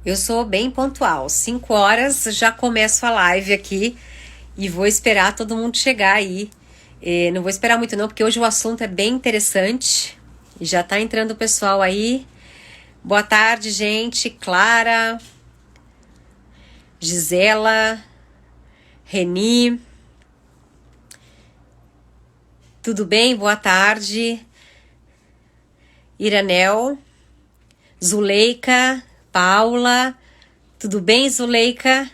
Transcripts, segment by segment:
Eu sou bem pontual. 5 horas já começo a live aqui e vou esperar todo mundo chegar aí. Não vou esperar muito não, porque hoje o assunto é bem interessante. E já tá entrando o pessoal aí. Boa tarde, gente. Clara, Gisela, Reni. Tudo bem? Boa tarde. Iranel, Zuleika, Paula. Tudo bem, Zuleika?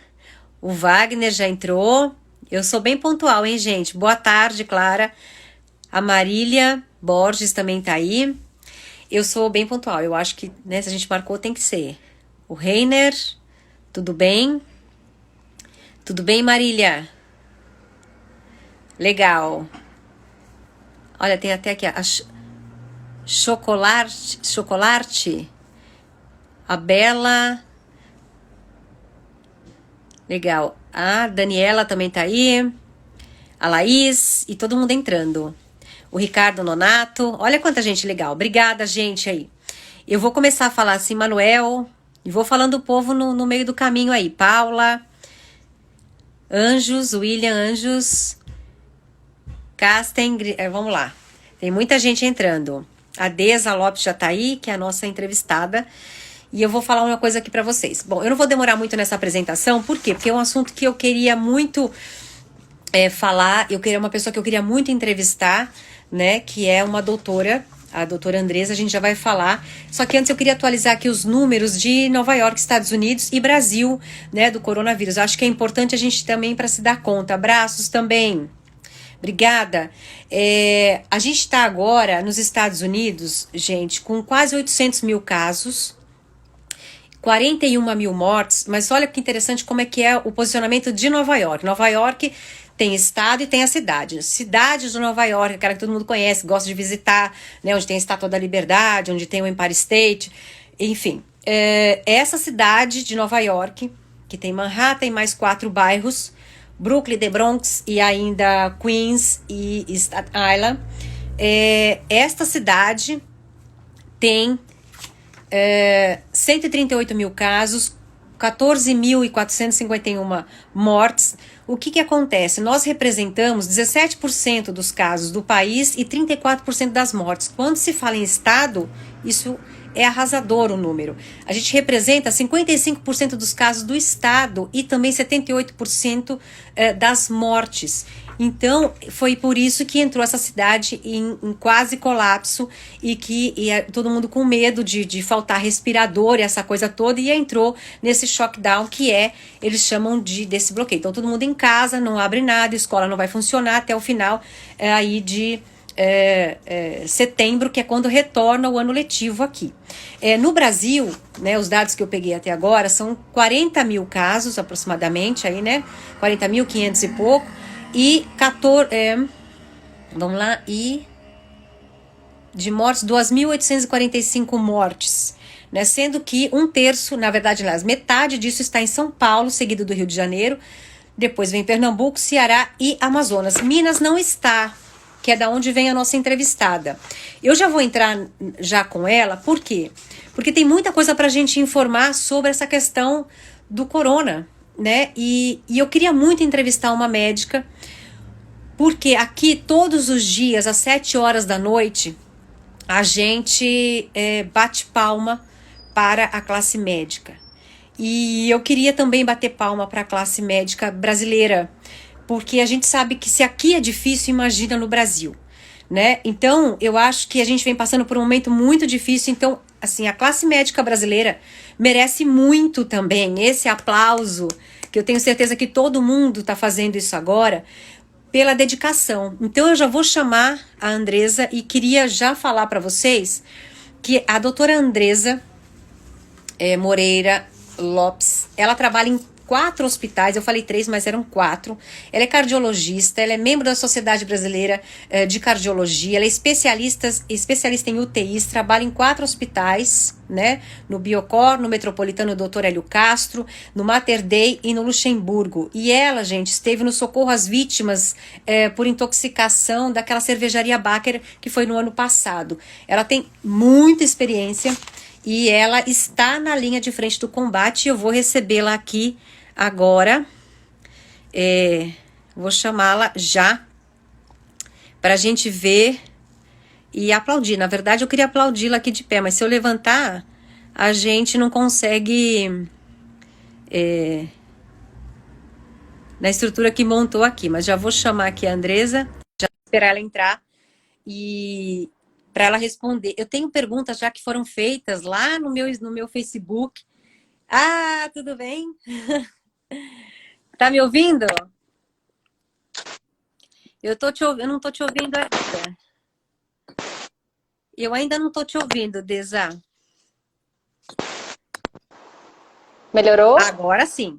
O Wagner já entrou. Eu sou bem pontual, hein, gente? Boa tarde, Clara. A Marília Borges também tá aí. Eu sou bem pontual. Eu acho que, né, se a gente marcou, tem que ser. O Reiner, tudo bem? Tudo bem, Marília? Legal. Olha, tem até aqui a Chocolate. A Bela. Legal. A Daniela também tá aí. A Laís e todo mundo entrando. O Ricardo Nonato. Olha quanta gente legal. Obrigada, gente, aí. Eu vou começar a falar assim, Manuel. E vou falando o povo no meio do caminho aí. Paula. Anjos. William Anjos. Casten. Vamos lá. Tem muita gente entrando. A Deza Lopes já tá aí, que é a nossa entrevistada. E eu vou falar uma coisa aqui pra vocês. Bom, eu não vou demorar muito nessa apresentação. Por quê? Porque é um assunto que eu queria muito falar. Eu queria uma pessoa que eu queria muito entrevistar, né? Que é uma doutora, a doutora Andresa. A gente já vai falar. Só que antes eu queria atualizar aqui os números de Nova York, Estados Unidos e Brasil, né? Do coronavírus. Eu acho que é importante a gente também para se dar conta. Abraços também. Obrigada. A gente está agora nos Estados Unidos, gente, com quase 800 mil casos, 41 mil mortes, mas olha que interessante como é que é o posicionamento de Nova York. Nova York tem estado e tem a cidade. Cidade de Nova York, aquela que todo mundo conhece, gosta de visitar, né, onde tem a Estátua da Liberdade, onde tem o Empire State, enfim. Essa cidade de Nova York, que tem Manhattan e mais 4 bairros, Brooklyn, The Bronx e ainda Queens e Staten Island. Esta cidade tem 138 mil casos, 14.451 mortes. O que acontece? Nós representamos 17% dos casos do país e 34% das mortes. Quando se fala em estado, isso é arrasador o número. A gente representa 55% dos casos do estado e também 78% das mortes. Então, foi por isso que entrou essa cidade em quase colapso e que todo mundo com medo de faltar respirador e essa coisa toda, e entrou nesse shockdown que eles chamam desse bloqueio. Então, todo mundo em casa, não abre nada, a escola não vai funcionar até o final aí de setembro, que é quando retorna o ano letivo aqui. No Brasil, né, os dados que eu peguei até agora são 40 mil casos aproximadamente, aí, né, 40.500 e pouco, e 14, vamos lá, e de mortes, 2.845 mortes, né, sendo que um terço, na verdade, metade disso está em São Paulo, seguido do Rio de Janeiro, depois vem Pernambuco, Ceará e Amazonas. Minas não está, que é da onde vem a nossa entrevistada. Eu já vou entrar já com ela, por quê? Porque tem muita coisa para a gente informar sobre essa questão do corona, né? E eu queria muito entrevistar uma médica, porque aqui todos os dias, às 7 horas da noite, a gente bate palma para a classe médica. E eu queria também bater palma para a classe médica brasileira, porque a gente sabe que se aqui é difícil, imagina no Brasil, né? Então, eu acho que a gente vem passando por um momento muito difícil. Então, assim, a classe médica brasileira merece muito também esse aplauso, que eu tenho certeza que todo mundo está fazendo isso agora, pela dedicação. Então, eu já vou chamar a Andresa e queria já falar para vocês que a doutora Andresa Moreira Lopes, ela trabalha em 4 hospitais, eu falei 3, mas eram 4. Ela é cardiologista, ela é membro da Sociedade Brasileira de Cardiologia, ela é especialista em UTIs, trabalha em 4 hospitais, né? No Biocor, no Metropolitano Dr. Hélio Castro, no Mater Dei e no Luxemburgo. E ela, gente, esteve no socorro às vítimas por intoxicação daquela cervejaria Baker, que foi no ano passado. Ela tem muita experiência. e ela está na linha de frente do combate. Eu vou recebê-la aqui agora. Vou chamá-la já para a gente ver e aplaudir. Na verdade, eu queria aplaudi-la aqui de pé, mas se eu levantar, a gente não consegue na estrutura que montou aqui. Mas já vou chamar aqui a Andresa, já vou esperar ela entrar e para ela responder. Eu tenho perguntas já que foram feitas lá no meu Facebook. Ah, tudo bem? Tá me ouvindo? Eu não tô te ouvindo ainda. Eu ainda não tô te ouvindo, Deza. Melhorou? Agora sim.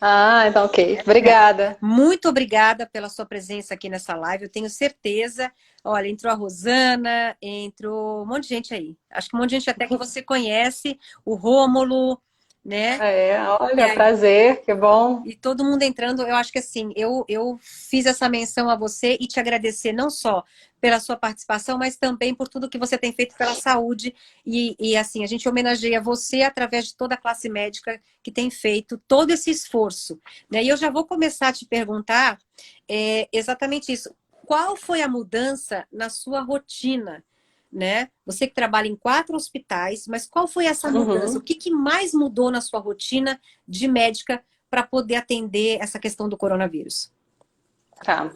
Ah, então ok. Obrigada. Muito obrigada pela sua presença aqui nessa live. Eu tenho certeza. Olha, entrou a Rosana, entrou um monte de gente aí. Acho que um monte de gente até que você conhece, o Rômulo, né? Olha, prazer, que bom. E todo mundo entrando, eu acho que assim, eu fiz essa menção a você e te agradecer não só pela sua participação, mas também por tudo que você tem feito pela saúde. E assim, a gente homenageia você através de toda a classe médica que tem feito todo esse esforço. Né? E eu já vou começar a te perguntar exatamente isso. Qual foi a mudança na sua rotina? Né? Você que trabalha em 4 hospitais, mas qual foi essa mudança? O Uhum. que mais mudou na sua rotina de médica para poder atender essa questão do coronavírus? Tá.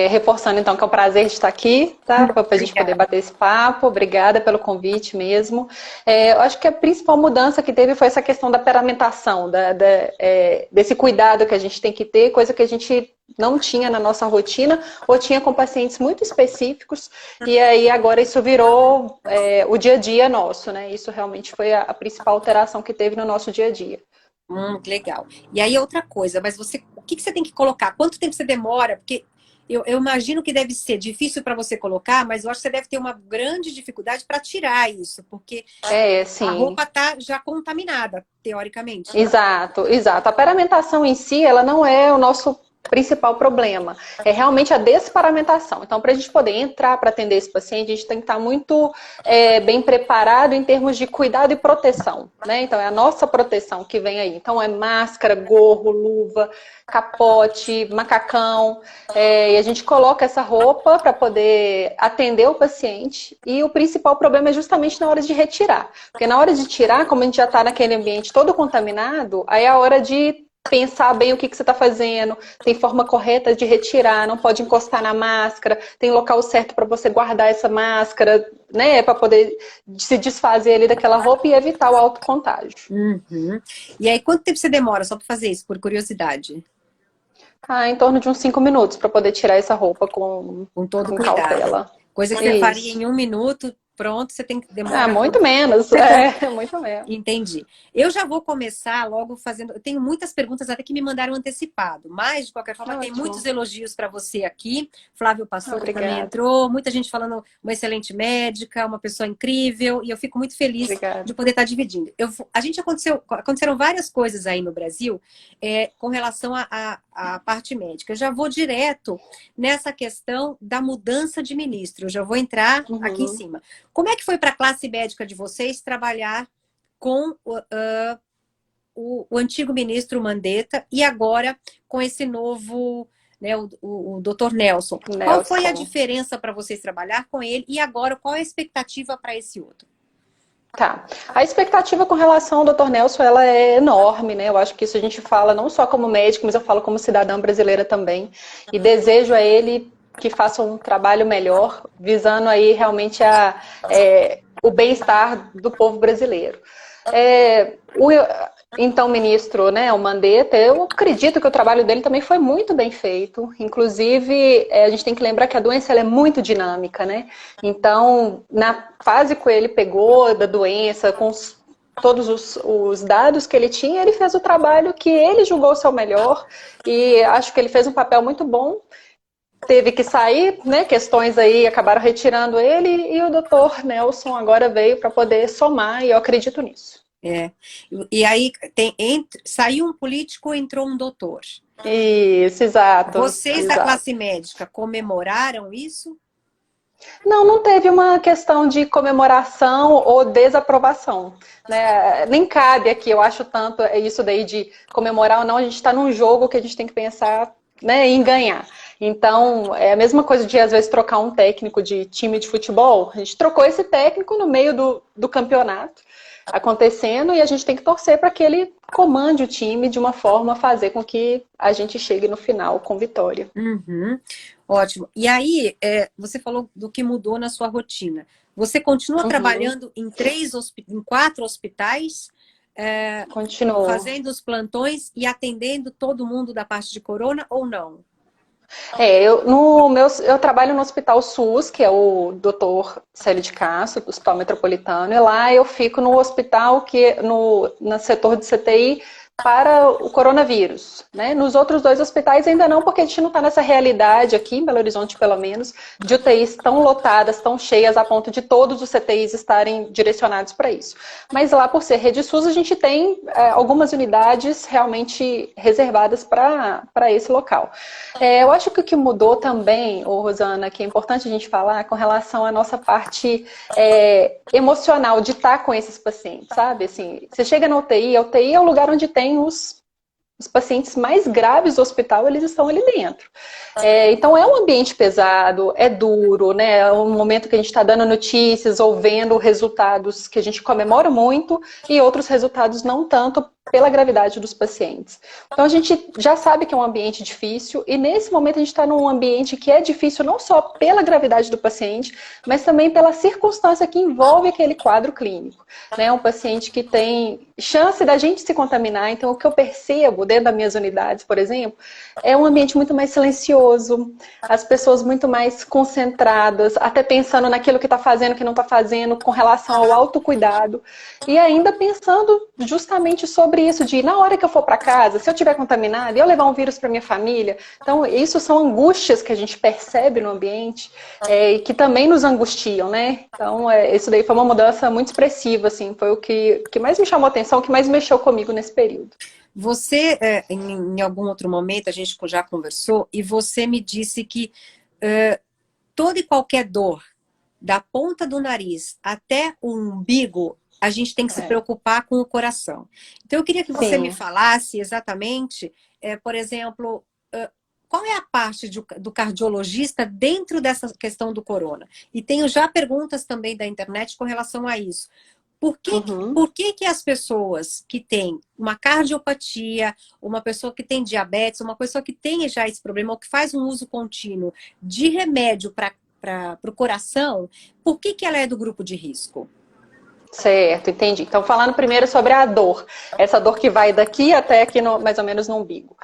Reforçando então que é um prazer estar aqui, tá? Para a gente poder Obrigada. bater esse papo. Obrigada pelo convite mesmo. Eu acho que a principal mudança que teve foi essa questão da paramentação, desse cuidado que a gente tem que ter, coisa que a gente não tinha na nossa rotina, ou tinha com pacientes muito específicos, e aí agora isso virou o dia a dia nosso, né? Isso realmente foi a principal alteração que teve no nosso dia a dia. Legal. E aí outra coisa, mas você, o que você tem que colocar? Quanto tempo você demora? Porque eu imagino que deve ser difícil para você colocar, mas eu acho que você deve ter uma grande dificuldade para tirar isso, porque a Sim. roupa está já contaminada, teoricamente. Exato, exato. A paramentação em si, ela não é o nosso principal problema. É realmente a desparamentação. Então, para a gente poder entrar para atender esse paciente, a gente tem que estar muito bem preparado em termos de cuidado e proteção, né? Então, é a nossa proteção que vem aí. Então, é máscara, gorro, luva, capote, macacão. E a gente coloca essa roupa para poder atender o paciente. E o principal problema é justamente na hora de retirar. Porque na hora de tirar, como a gente já está naquele ambiente todo contaminado, aí é a hora de pensar bem o que você está fazendo, tem forma correta de retirar, não pode encostar na máscara, tem local certo para você guardar essa máscara, né, para poder se desfazer ali daquela roupa e evitar o autocontágio. Uhum. E aí, quanto tempo você demora só para fazer isso, por curiosidade? Em torno de uns 5 minutos para poder tirar essa roupa Com todo com cuidado. cautela. Coisa que você faria Isso. em 1 minuto, pronto, você tem que demorar. Muito menos, muito menos. Entendi. Eu já vou começar logo fazendo. Eu tenho muitas perguntas até que me mandaram antecipado, mas de qualquer forma tem muitos Ótimo. elogios para você aqui. Flávio Pastore também Obrigada. entrou, muita gente falando uma excelente médica, uma pessoa incrível, e eu fico muito feliz de Obrigada. poder estar dividindo. Aconteceram várias coisas aí no Brasil com relação à parte médica. Eu já vou direto nessa questão da mudança de ministro. Eu já vou entrar aqui em cima. Como é que foi para a classe médica de vocês trabalhar com o antigo ministro Mandetta e agora com esse novo, né, o Dr. Nelson? Qual foi a diferença para vocês trabalhar com ele e agora qual é a expectativa para esse outro? Tá. A expectativa com relação ao Dr. Nelson, ela é enorme, né? Eu acho que isso a gente fala não só como médico, mas eu falo como cidadã brasileira também. E desejo a ele que faça um trabalho melhor, visando aí realmente o bem-estar do povo brasileiro. Então, ministro, né, o Mandetta, eu acredito que o trabalho dele também foi muito bem feito. Inclusive, a gente tem que lembrar que a doença ela é muito dinâmica, né? Então, na fase que ele pegou da doença, com todos os dados que ele tinha, ele fez o trabalho que ele julgou ser o melhor e acho que ele fez um papel muito bom. Teve que sair, né? Questões aí acabaram retirando ele e o doutor Nelson agora veio para poder somar e eu acredito nisso. E aí saiu um político, entrou um doutor. Isso, exato. Vocês da classe médica comemoraram isso? Não, não teve uma questão de comemoração ou desaprovação, né? Nem cabe aqui, eu acho tanto isso daí de comemorar ou não, a gente está num jogo que a gente tem que pensar, né, em ganhar. Então, é a mesma coisa de, às vezes, trocar um técnico de time de futebol. A gente trocou esse técnico no meio do campeonato acontecendo e a gente tem que torcer para que ele comande o time de uma forma a fazer com que a gente chegue no final com vitória. Uhum. Ótimo. E aí, você falou do que mudou na sua rotina. Você continua trabalhando em em 4 hospitais, Continuo. fazendo os plantões e atendendo todo mundo da parte de corona ou não? Eu trabalho no Hospital SUS, que é o Dr. Célio de Castro, do Hospital Metropolitano, e lá eu fico no hospital no setor de CTI para o coronavírus, né? Nos outros 2 hospitais ainda não, porque a gente não está nessa realidade aqui, em Belo Horizonte pelo menos, de UTIs tão lotadas, tão cheias, a ponto de todos os CTIs estarem direcionados para isso. Mas lá, por ser rede SUS, a gente tem algumas unidades realmente reservadas para esse local. Eu acho que o que mudou também, Rosana, que é importante a gente falar com relação à nossa parte emocional de estar com esses pacientes, sabe? Assim, você chega na UTI, a UTI é o lugar onde tem os pacientes mais graves do hospital, eles estão ali dentro. Então é um ambiente pesado, é duro, né? É um momento que a gente está dando notícias ou vendo resultados que a gente comemora muito e outros resultados não tanto pela gravidade dos pacientes. Então a gente já sabe que é um ambiente difícil e nesse momento a gente está num ambiente que é difícil não só pela gravidade do paciente, mas também pela circunstância que envolve aquele quadro clínico. Né? Um paciente que tem chance da gente se contaminar, então o que eu percebo dentro das minhas unidades, por exemplo, é um ambiente muito mais silencioso, as pessoas muito mais concentradas, até pensando naquilo que está fazendo, que não está fazendo, com relação ao autocuidado, e ainda pensando justamente sobre isso, de na hora que eu for para casa, se eu estiver contaminada, eu levar um vírus para minha família. Então, isso são angústias que a gente percebe no ambiente e que também nos angustiam, né? Então, isso daí foi uma mudança muito expressiva, assim, foi o que mais me chamou a atenção, o que mais mexeu comigo nesse período. Você, em algum outro momento, a gente já conversou, e você me disse que toda e qualquer dor, da ponta do nariz até o umbigo, a gente tem que se preocupar com o coração. Então, eu queria que você me falasse exatamente, por exemplo, qual é a parte do cardiologista dentro dessa questão do corona? E tenho já perguntas também da internet com relação a isso. Por que as pessoas que têm uma cardiopatia, uma pessoa que tem diabetes, uma pessoa que tem já esse problema, ou que faz um uso contínuo de remédio para o coração, por que ela é do grupo de risco? Certo, entendi. Então, falando primeiro sobre a dor, essa dor que vai daqui até aqui, mais ou menos no umbigo.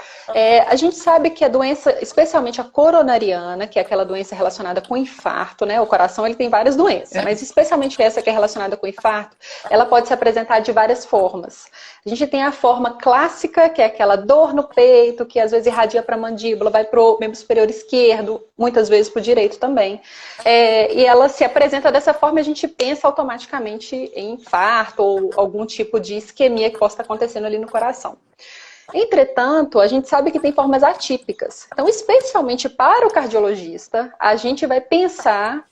A gente sabe que a doença, especialmente a coronariana, que é aquela doença relacionada com infarto, né? O coração, ele tem várias doenças, mas especialmente essa que é relacionada com infarto, ela pode se apresentar de várias formas. A gente tem a forma clássica, que é aquela dor no peito, que às vezes irradia para a mandíbula, vai para o membro superior esquerdo, muitas vezes para o direito também. E ela se apresenta dessa forma e a gente pensa automaticamente em infarto ou algum tipo de isquemia que possa estar acontecendo ali no coração. Entretanto, a gente sabe que tem formas atípicas. Então, especialmente para o cardiologista, a gente vai pensar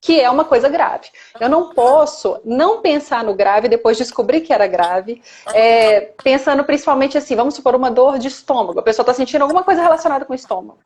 que é uma coisa grave. Eu não posso não pensar no grave depois de descobrir que era grave, pensando principalmente assim, vamos supor uma dor de estômago, a pessoa está sentindo alguma coisa relacionada com o estômago.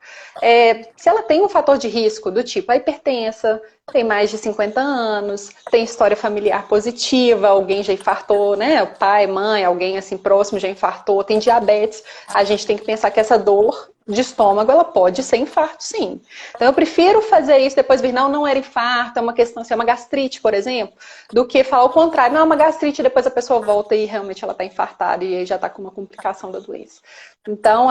Se ela tem um fator de risco do tipo a hipertensa, tem mais de 50 anos, tem história familiar positiva, alguém já infartou, né? O pai, mãe, alguém assim próximo já infartou, tem diabetes, a gente tem que pensar que essa dor de estômago, ela pode ser infarto, sim. Então, eu prefiro fazer isso, depois vir, não era infarto, é uma questão, se é uma gastrite, por exemplo, do que falar o contrário, não é uma gastrite, depois a pessoa volta e realmente ela está infartada e aí já está com uma complicação da doença. Então,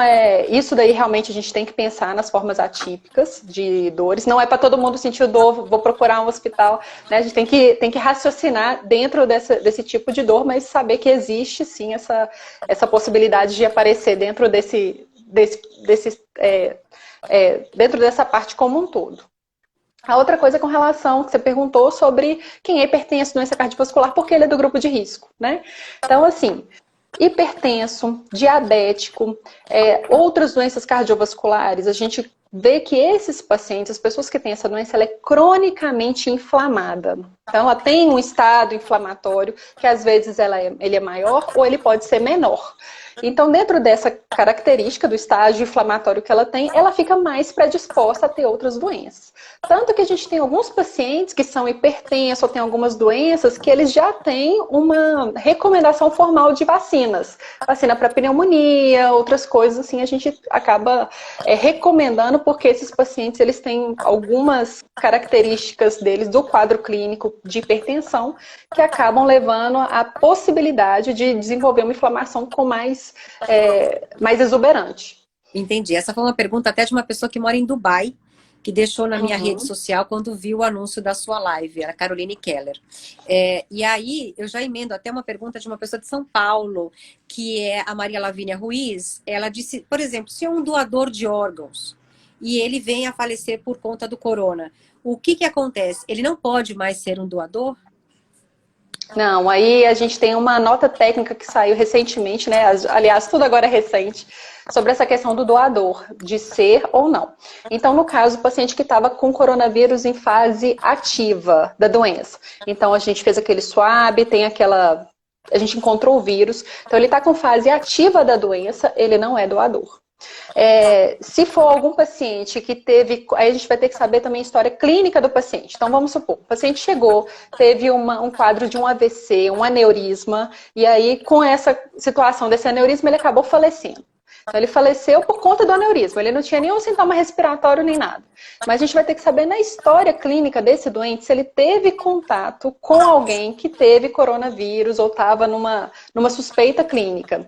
isso daí realmente a gente tem que pensar nas formas atípicas de dores. Não é para todo mundo sentir dor, vou procurar um hospital, né? A gente tem que raciocinar dentro desse tipo de dor, mas saber que existe sim essa possibilidade de aparecer dentro dentro dessa parte como um todo. A outra coisa com relação que você perguntou sobre quem é hipertenso, doença cardiovascular, porque ele é do grupo de risco, né? Então, assim, hipertenso, diabético, outras doenças cardiovasculares, a gente vê que esses pacientes, as pessoas que têm essa doença, ela é cronicamente inflamada. Então, ela tem um estado inflamatório que às vezes ele é maior ou ele pode ser menor. Então, dentro dessa característica do estágio inflamatório que ela tem, ela fica mais predisposta a ter outras doenças. Tanto que a gente tem alguns pacientes que são hipertensos ou têm algumas doenças que eles já têm uma recomendação formal de vacinas. Vacina para pneumonia, outras coisas assim, a gente acaba recomendando porque esses pacientes eles têm algumas características deles do quadro clínico de hipertensão que acabam levando à possibilidade de desenvolver uma inflamação com mais exuberante. Entendi. Essa foi uma pergunta até de uma pessoa que mora em Dubai, que deixou na minha rede social quando viu o anúncio da sua live, era a Caroline Keller. E aí, eu já emendo até uma pergunta de uma pessoa de São Paulo, que é a Maria Lavínia Ruiz. Ela disse, por exemplo, se é um doador de órgãos e ele vem a falecer por conta do corona, o que acontece? Ele não pode mais ser um doador? Não, aí a gente tem uma nota técnica que saiu recentemente, né? Aliás, tudo agora é recente, sobre essa questão do doador, de ser ou não. Então, no caso, o paciente que estava com coronavírus em fase ativa da doença. Então, a gente fez aquele swab, a gente encontrou o vírus. Então, ele está com fase ativa da doença, ele não é doador. Se for algum paciente que teve, aí a gente vai ter que saber também a história clínica do paciente. Então vamos supor, o paciente chegou, teve um quadro de um AVC, um aneurisma, e aí com essa situação desse aneurisma ele acabou falecendo. Então ele faleceu por conta do aneurisma, ele não tinha nenhum sintoma respiratório nem nada. Mas a gente vai ter que saber na história clínica desse doente se ele teve contato com alguém que teve coronavírus ou estava numa suspeita clínica.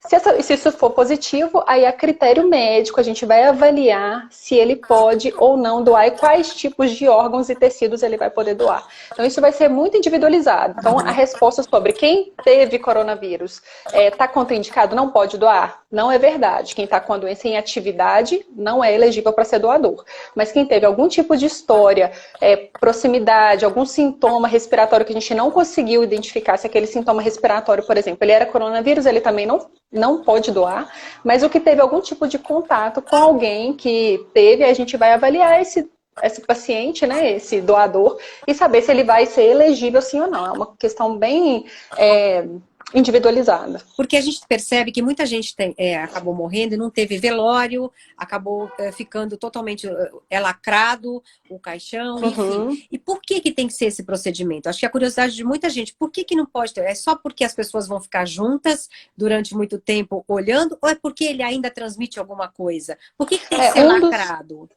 Se isso for positivo, aí a critério médico a gente vai avaliar se ele pode ou não doar e quais tipos de órgãos e tecidos ele vai poder doar. Então isso vai ser muito individualizado. Então a resposta sobre quem teve coronavírus está contraindicado, não pode doar? Não é verdade. Quem está com a doença em atividade não é elegível para ser doador. Mas quem teve algum tipo de história, proximidade, algum sintoma respiratório que a gente não conseguiu identificar, se aquele sintoma respiratório, por exemplo, ele era coronavírus, ele também não pode doar, mas o que teve algum tipo de contato com alguém que teve, a gente vai avaliar esse paciente, né, esse doador, e saber se ele vai ser elegível sim ou não. É uma questão bem individualizada. Porque a gente percebe que muita gente acabou morrendo e não teve velório, acabou ficando totalmente lacrado, o caixão, enfim. E por que tem que ser esse procedimento? Acho que a curiosidade de muita gente, por que não pode ter? É só porque as pessoas vão ficar juntas durante muito tempo olhando, ou é porque ele ainda transmite alguma coisa? Por que tem que ser lacrado?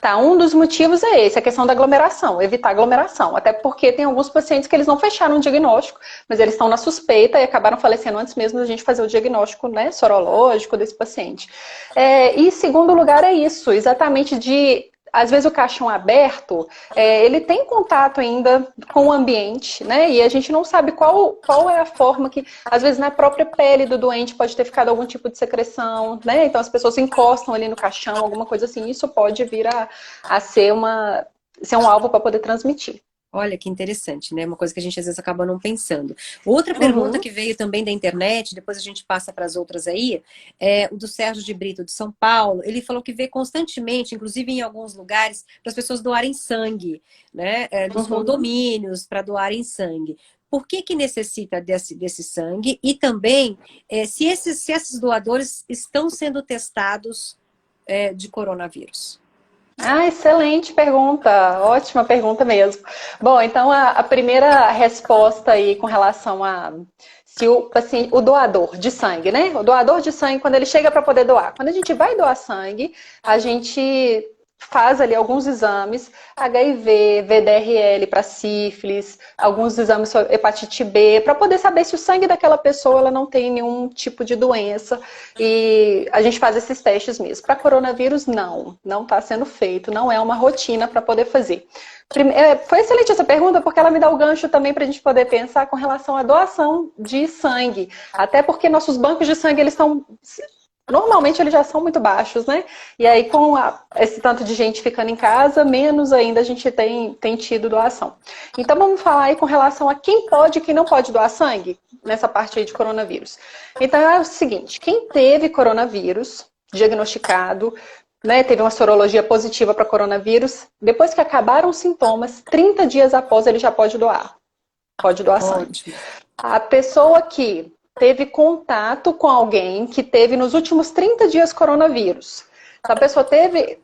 Tá, um dos motivos é esse, a questão da aglomeração, evitar aglomeração. Até porque tem alguns pacientes que eles não fecharam o diagnóstico, mas eles estão na suspeita e acabaram falecendo antes mesmo da gente fazer o diagnóstico, né, sorológico desse paciente. E segundo lugar é isso, exatamente às vezes o caixão aberto, ele tem contato ainda com o ambiente, né? E a gente não sabe qual é a forma que, às vezes na própria pele do doente pode ter ficado algum tipo de secreção, né? Então as pessoas encostam ali no caixão, alguma coisa assim, isso pode vir a ser um alvo para poder transmitir. Olha que interessante, né? Uma coisa que a gente às vezes acaba não pensando. Outra pergunta que veio também da internet, depois a gente passa para as outras aí, é o do Sérgio de Brito, de São Paulo. Ele falou que vê constantemente, inclusive em alguns lugares, para as pessoas doarem sangue, né? Dos condomínios, para doarem sangue. Por que necessita desse sangue? E também, se esses doadores estão sendo testados de coronavírus. Excelente pergunta, ótima pergunta mesmo. Bom, então a primeira resposta aí com relação a se o doador de sangue, né? O doador de sangue, quando ele chega para poder doar, quando a gente vai doar sangue, a gente faz ali alguns exames, HIV, VDRL para sífilis, alguns exames sobre hepatite B, para poder saber se o sangue daquela pessoa ela não tem nenhum tipo de doença. E a gente faz esses testes mesmo. Para coronavírus, não está sendo feito, não é uma rotina para poder fazer. Foi excelente essa pergunta, porque ela me dá o gancho também para a gente poder pensar com relação à doação de sangue. Até porque nossos bancos de sangue, normalmente eles já são muito baixos, né? E aí com esse tanto de gente ficando em casa, menos ainda a gente tem tido doação. Então vamos falar aí com relação a quem pode e quem não pode doar sangue, nessa parte aí de coronavírus. Então é o seguinte, quem teve coronavírus diagnosticado, né, teve uma sorologia positiva para coronavírus, depois que acabaram os sintomas, 30 dias após ele já pode doar. Pode doar sangue. A pessoa que teve contato com alguém que teve nos últimos 30 dias coronavírus. Se a pessoa teve,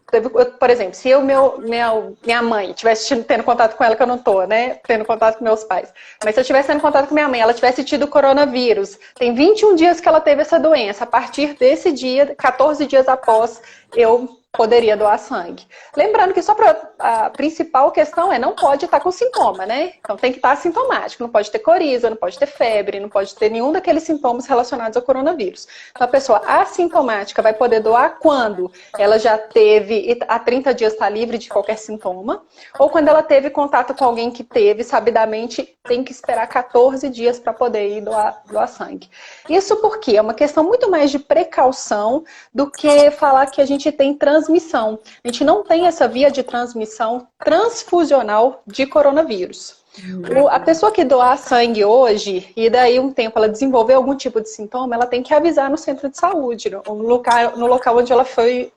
por exemplo, se minha mãe estivesse tendo contato com ela, que eu não estou, né? Tendo contato com meus pais. Mas se eu estivesse tendo contato com minha mãe, ela tivesse tido coronavírus, tem 21 dias que ela teve essa doença. A partir desse dia, 14 dias após, eu poderia doar sangue. Lembrando que a principal questão é não pode estar com sintoma, né? Então tem que estar assintomático, não pode ter coriza, não pode ter febre, não pode ter nenhum daqueles sintomas relacionados ao coronavírus. Então a pessoa assintomática vai poder doar quando ela já teve, há 30 dias está livre de qualquer sintoma, ou quando ela teve contato com alguém que teve, sabidamente, tem que esperar 14 dias para poder ir doar sangue. Isso porque é uma questão muito mais de precaução do que falar que a gente tem transmissão. A gente não tem essa via de transmissão transfusional de coronavírus. A pessoa que doar sangue hoje, e daí um tempo ela desenvolver algum tipo de sintoma, ela tem que avisar no centro de saúde, no local onde ela foi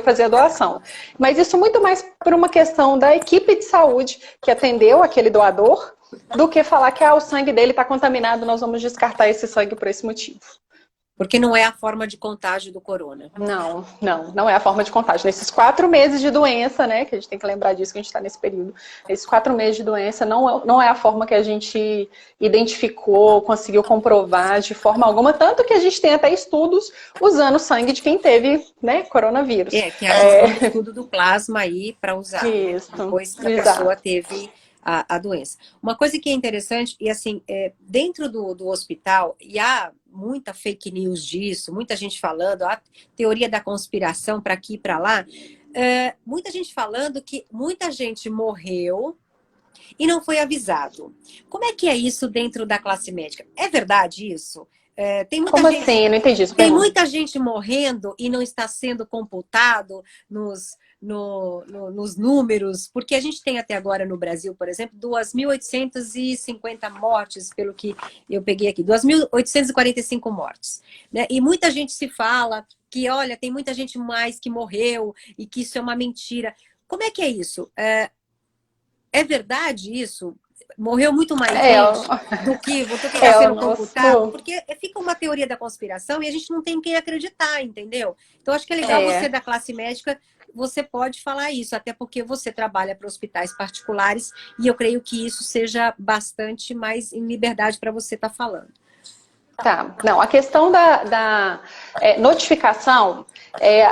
fazer a doação. Mas isso muito mais por uma questão da equipe de saúde que atendeu aquele doador, do que falar que o sangue dele está contaminado, nós vamos descartar esse sangue por esse motivo. Porque não é a forma de contágio do corona. Não é a forma de contágio. Nesses 4 meses de doença, né, que a gente tem que lembrar disso, que a gente está nesse período, nesses 4 meses de doença, não é a forma que a gente identificou, conseguiu comprovar de forma alguma, tanto que a gente tem até estudos usando sangue de quem teve, né, coronavírus. Que é o estudo do plasma aí para usar. Isso, depois que a pessoa teve a doença. Uma coisa que é interessante, e assim, dentro do hospital, e há muita fake news disso, muita gente falando, a teoria da conspiração para aqui e para lá, muita gente falando que muita gente morreu e não foi avisado. Como é que é isso dentro da classe médica? É verdade isso? Tem muita Como gente, assim? Eu não entendi isso. Tem muita gente morrendo e não está sendo computado nos números, porque a gente tem até agora no Brasil, por exemplo, 2.850 mortes, pelo que eu peguei aqui, 2.845 mortes. Né? E muita gente se fala que, olha, tem muita gente mais que morreu e que isso é uma mentira. Como é que é isso? É verdade isso? Morreu muito mais gente do que está sendo computado? Porque fica uma teoria da conspiração e a gente não tem quem acreditar, entendeu? Então, acho que é legal você da classe médica, você pode falar isso, até porque você trabalha para hospitais particulares e eu creio que isso seja bastante mais em liberdade para você estar falando. Tá, não, a questão da notificação,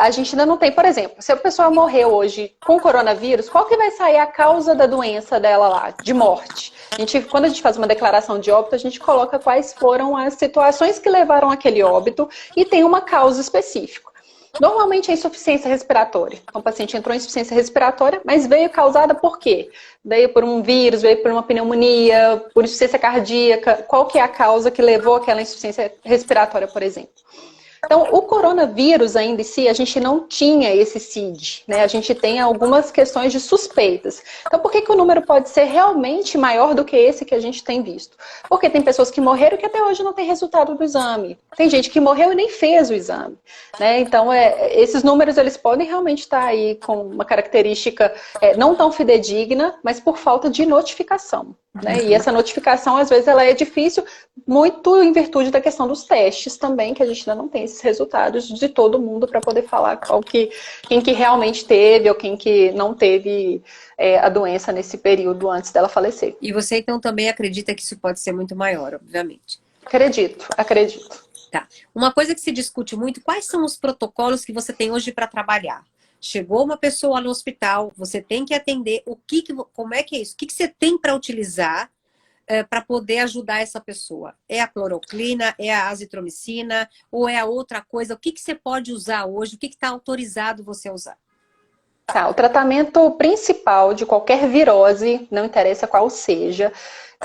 a gente ainda não tem, por exemplo, se a pessoa morreu hoje com coronavírus, qual que vai sair a causa da doença dela lá, de morte? Quando a gente faz uma declaração de óbito, a gente coloca quais foram as situações que levaram àquele óbito e tem uma causa específica. Normalmente é insuficiência respiratória. Então, o paciente entrou em insuficiência respiratória, mas veio causada por quê? Veio por um vírus, veio por uma pneumonia, por insuficiência cardíaca. Qual que é a causa que levou àquela insuficiência respiratória, por exemplo? Então, o coronavírus ainda em si, a gente não tinha esse CID, né? A gente tem algumas questões de suspeitas. Então, por que o número pode ser realmente maior do que esse que a gente tem visto? Porque tem pessoas que morreram que até hoje não tem resultado do exame. Tem gente que morreu e nem fez o exame, né? Então, esses números, eles podem realmente estar aí com uma característica não tão fidedigna, mas por falta de notificação. Né? E essa notificação, às vezes, ela é difícil, muito em virtude da questão dos testes também, que a gente ainda não tem esses resultados de todo mundo para poder falar quem que realmente teve ou quem que não teve a doença nesse período antes dela falecer. E você, então, também acredita que isso pode ser muito maior, obviamente? Acredito. Tá. Uma coisa que se discute muito, quais são os protocolos que você tem hoje para trabalhar? Chegou uma pessoa no hospital, você tem que atender, como é que é isso? O que você tem para utilizar para poder ajudar essa pessoa? É a cloroquina, é a azitromicina, ou é a outra coisa? O que você pode usar hoje? O que está autorizado você a usar? Tá, o tratamento principal de qualquer virose, não interessa qual seja,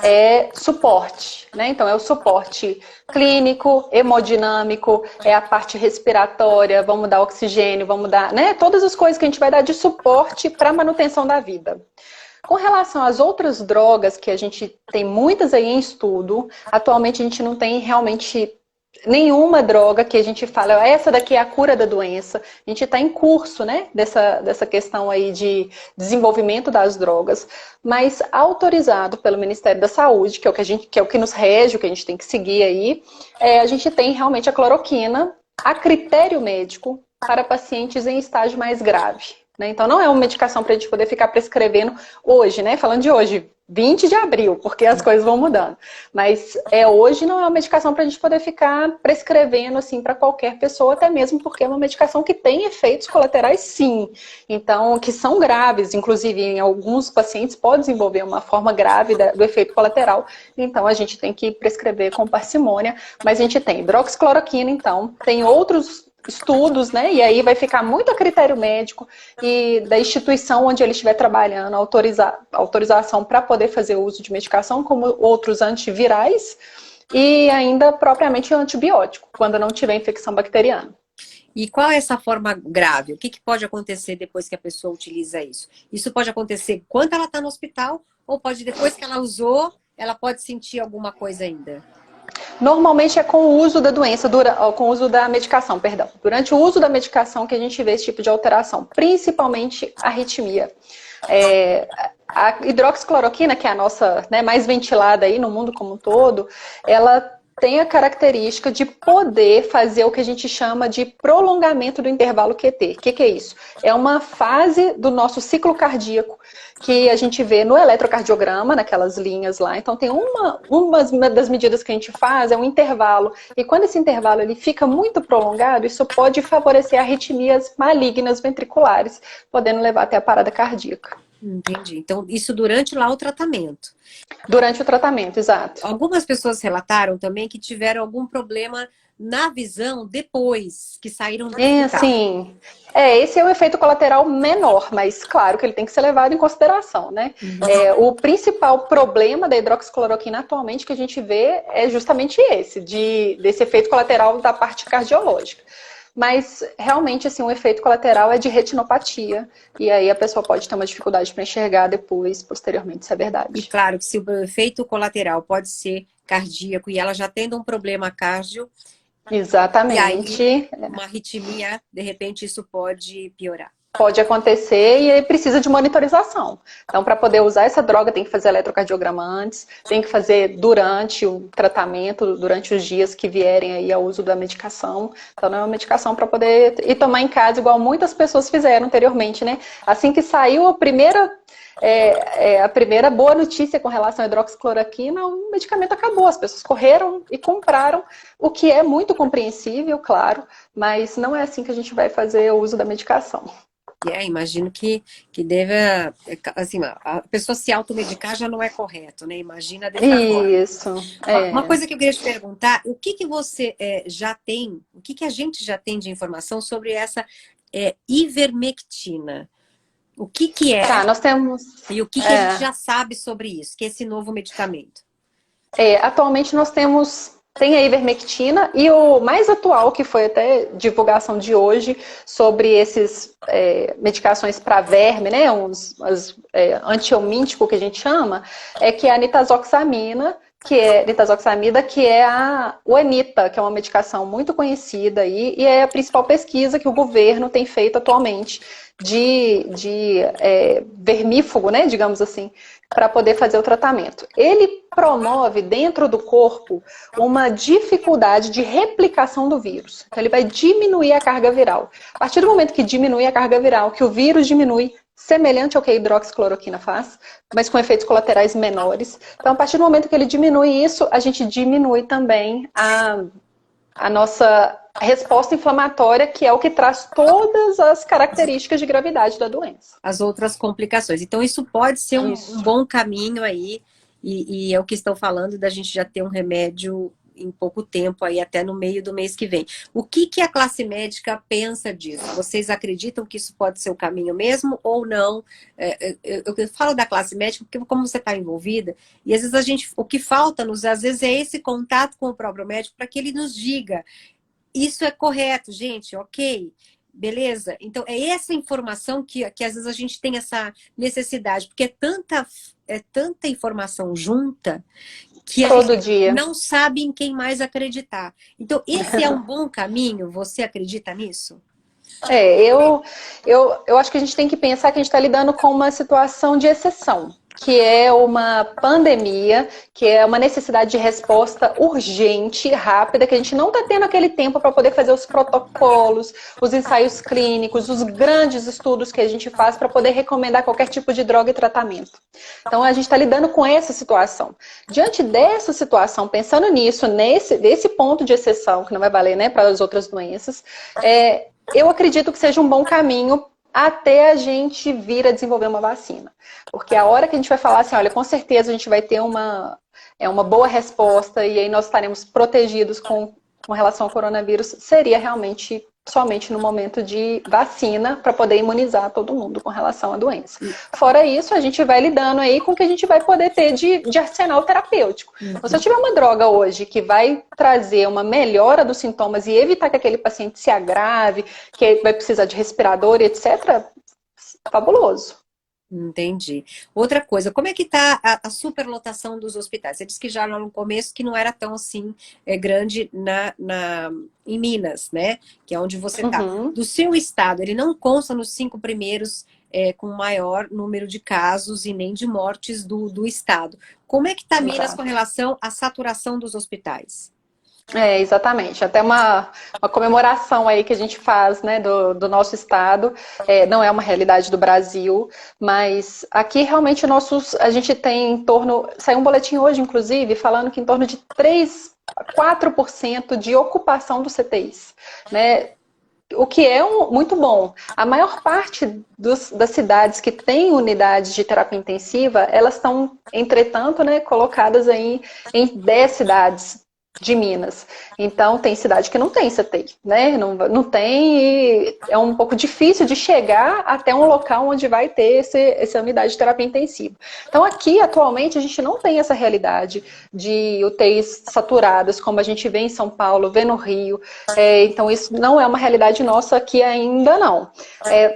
é suporte, né? Então é o suporte clínico, hemodinâmico, é a parte respiratória, vamos dar oxigênio, vamos dar, né? Todas as coisas que a gente vai dar de suporte para a manutenção da vida. Com relação às outras drogas, que a gente tem muitas aí em estudo, atualmente a gente não tem realmente nenhuma droga que a gente fala, essa daqui é a cura da doença. A gente está em curso, né, dessa questão aí de desenvolvimento das drogas, mas autorizado pelo Ministério da Saúde, que é o que que é o que nos rege, o que a gente tem que seguir aí, a gente tem realmente a cloroquina a critério médico para pacientes em estágio mais grave. Né? Então não é uma medicação para a gente poder ficar prescrevendo hoje, né? Falando de hoje, 20 de abril, porque as coisas vão mudando. Mas hoje não é uma medicação para a gente poder ficar prescrevendo assim para qualquer pessoa, até mesmo porque é uma medicação que tem efeitos colaterais, sim. Então, que são graves, inclusive em alguns pacientes pode desenvolver uma forma grave do efeito colateral. Então, a gente tem que prescrever com parcimônia. Mas a gente tem hidroxicloroquina, então, tem outros estudos, né? E aí vai ficar muito a critério médico e da instituição onde ele estiver trabalhando, autorização para poder fazer uso de medicação, como outros antivirais e ainda propriamente antibiótico, quando não tiver infecção bacteriana. E qual é essa forma grave? O que pode acontecer depois que a pessoa utiliza isso? Isso pode acontecer quando ela está no hospital ou pode depois que ela usou, ela pode sentir alguma coisa ainda? Normalmente é com o uso da doença, com o uso da medicação, perdão. Durante o uso da medicação que a gente vê esse tipo de alteração, principalmente arritmia. A hidroxicloroquina, que é a nossa, né, mais ventilada aí no mundo como um todo, ela tem a característica de poder fazer o que a gente chama de prolongamento do intervalo QT. O que é isso? É uma fase do nosso ciclo cardíaco que a gente vê no eletrocardiograma, naquelas linhas lá. Então, tem uma das medidas que a gente faz é um intervalo. E quando esse intervalo ele fica muito prolongado, isso pode favorecer arritmias malignas ventriculares, podendo levar até a parada cardíaca. Entendi. Então, isso durante lá o tratamento. Durante o tratamento, exato. Algumas pessoas relataram também que tiveram algum problema na visão depois que saíram do hospital. Sim. Esse é o efeito colateral menor, mas claro que ele tem que ser levado em consideração, né? Uhum. O principal problema da hidroxicloroquina atualmente que a gente vê é justamente desse efeito colateral da parte cardiológica. Mas, realmente, assim, o efeito colateral é de retinopatia. E aí a pessoa pode ter uma dificuldade para enxergar depois, posteriormente, isso é verdade. E claro que se o efeito colateral pode ser cardíaco e ela já tendo um problema cardio... Exatamente. E aí, uma arritmia, de repente, isso pode piorar. Pode acontecer e aí precisa de monitorização. Então, para poder usar essa droga, tem que fazer eletrocardiograma antes, tem que fazer durante o tratamento, durante os dias que vierem aí ao uso da medicação. Então, não é uma medicação para poder ir tomar em casa, igual muitas pessoas fizeram anteriormente, né? Assim que saiu a primeira boa notícia com relação à hidroxicloroquina, o medicamento acabou. As pessoas correram e compraram, o que é muito compreensível, claro, mas não é assim que a gente vai fazer o uso da medicação. Imagino que deva, assim, a pessoa se automedicar já não é correto, né? Imagina dessa forma. Isso. Uma coisa que eu queria te perguntar, o que você já tem, o que a gente já tem de informação sobre essa ivermectina? O que é? Tá, nós temos... E o que a gente já sabe sobre isso, que é esse novo medicamento? Atualmente nós tem a ivermectina e o mais atual, que foi até divulgação de hoje, sobre esses medicações para verme, né, antiomíntico que a gente chama, que é a nitazoxamida, que é o Anita, que é uma medicação muito conhecida aí, e é a principal pesquisa que o governo tem feito atualmente de vermífugo, né, digamos assim, para poder fazer o tratamento. Ele promove dentro do corpo uma dificuldade de replicação do vírus. Então, ele vai diminuir a carga viral. A partir do momento que diminui a carga viral, que o vírus diminui, semelhante ao que a hidroxicloroquina faz, mas com efeitos colaterais menores. Então, a partir do momento que ele diminui isso, a gente diminui também a nossa resposta inflamatória, que é o que traz todas as características de gravidade da doença. As outras complicações. Então, isso pode ser um bom caminho aí, e é o que estão falando da gente já ter um remédio em pouco tempo, aí até no meio do mês que vem. O que a classe médica pensa disso? Vocês acreditam que isso pode ser o caminho mesmo ou não? Eu falo da classe médica porque como você está envolvida, e às vezes o que falta-nos, às vezes, é esse contato com o próprio médico para que ele nos diga: isso é correto, gente, ok, beleza? Então, é essa informação que às vezes a gente tem essa necessidade, porque é tanta informação junta que a Todo gente dia. não sabe em quem mais acreditar. Então, esse é um bom caminho? Você acredita nisso? Eu acho que a gente tem que pensar que a gente está lidando com uma situação de exceção, que é uma pandemia, que é uma necessidade de resposta urgente, rápida, que a gente não está tendo aquele tempo para poder fazer os protocolos, os ensaios clínicos, os grandes estudos que a gente faz para poder recomendar qualquer tipo de droga e tratamento. Então, a gente está lidando com essa situação. Diante dessa situação, pensando nisso, nesse ponto de exceção, que não vai valer, né, para as outras doenças, eu acredito que seja um bom caminho até a gente vir a desenvolver uma vacina. Porque a hora que a gente vai falar assim, olha, com certeza a gente vai ter uma boa resposta e aí nós estaremos protegidos com relação ao coronavírus, seria realmente somente no momento de vacina para poder imunizar todo mundo com relação à doença. Fora isso, a gente vai lidando aí com o que a gente vai poder ter de arsenal terapêutico. Então, se eu tiver uma droga hoje que vai trazer uma melhora dos sintomas e evitar que aquele paciente se agrave, que vai precisar de respirador e etc., fabuloso. Entendi. Outra coisa, como é que está a superlotação dos hospitais? Você disse que já lá no começo que não era tão assim grande em Minas, né? Que é onde você está. Uhum. Do seu estado, ele não consta nos 5 primeiros com maior número de casos e nem de mortes do estado. Como é que está Minas com relação à saturação dos hospitais? Exatamente. Até uma comemoração aí que a gente faz, né, do nosso estado. Não é uma realidade do Brasil, mas aqui realmente a gente tem em torno, saiu um boletim hoje, inclusive, falando que em torno de 4% de ocupação dos CTIs, né? O que é muito bom. A maior parte das cidades que têm unidades de terapia intensiva, elas estão, entretanto, né, colocadas aí em 10 cidades de Minas. Então, tem cidade que não tem CTI, né? Não tem e é um pouco difícil de chegar até um local onde vai ter essa unidade de terapia intensiva. Então, aqui, atualmente, a gente não tem essa realidade de UTIs saturadas, como a gente vê em São Paulo, vê no Rio. Então, isso não é uma realidade nossa aqui ainda, não.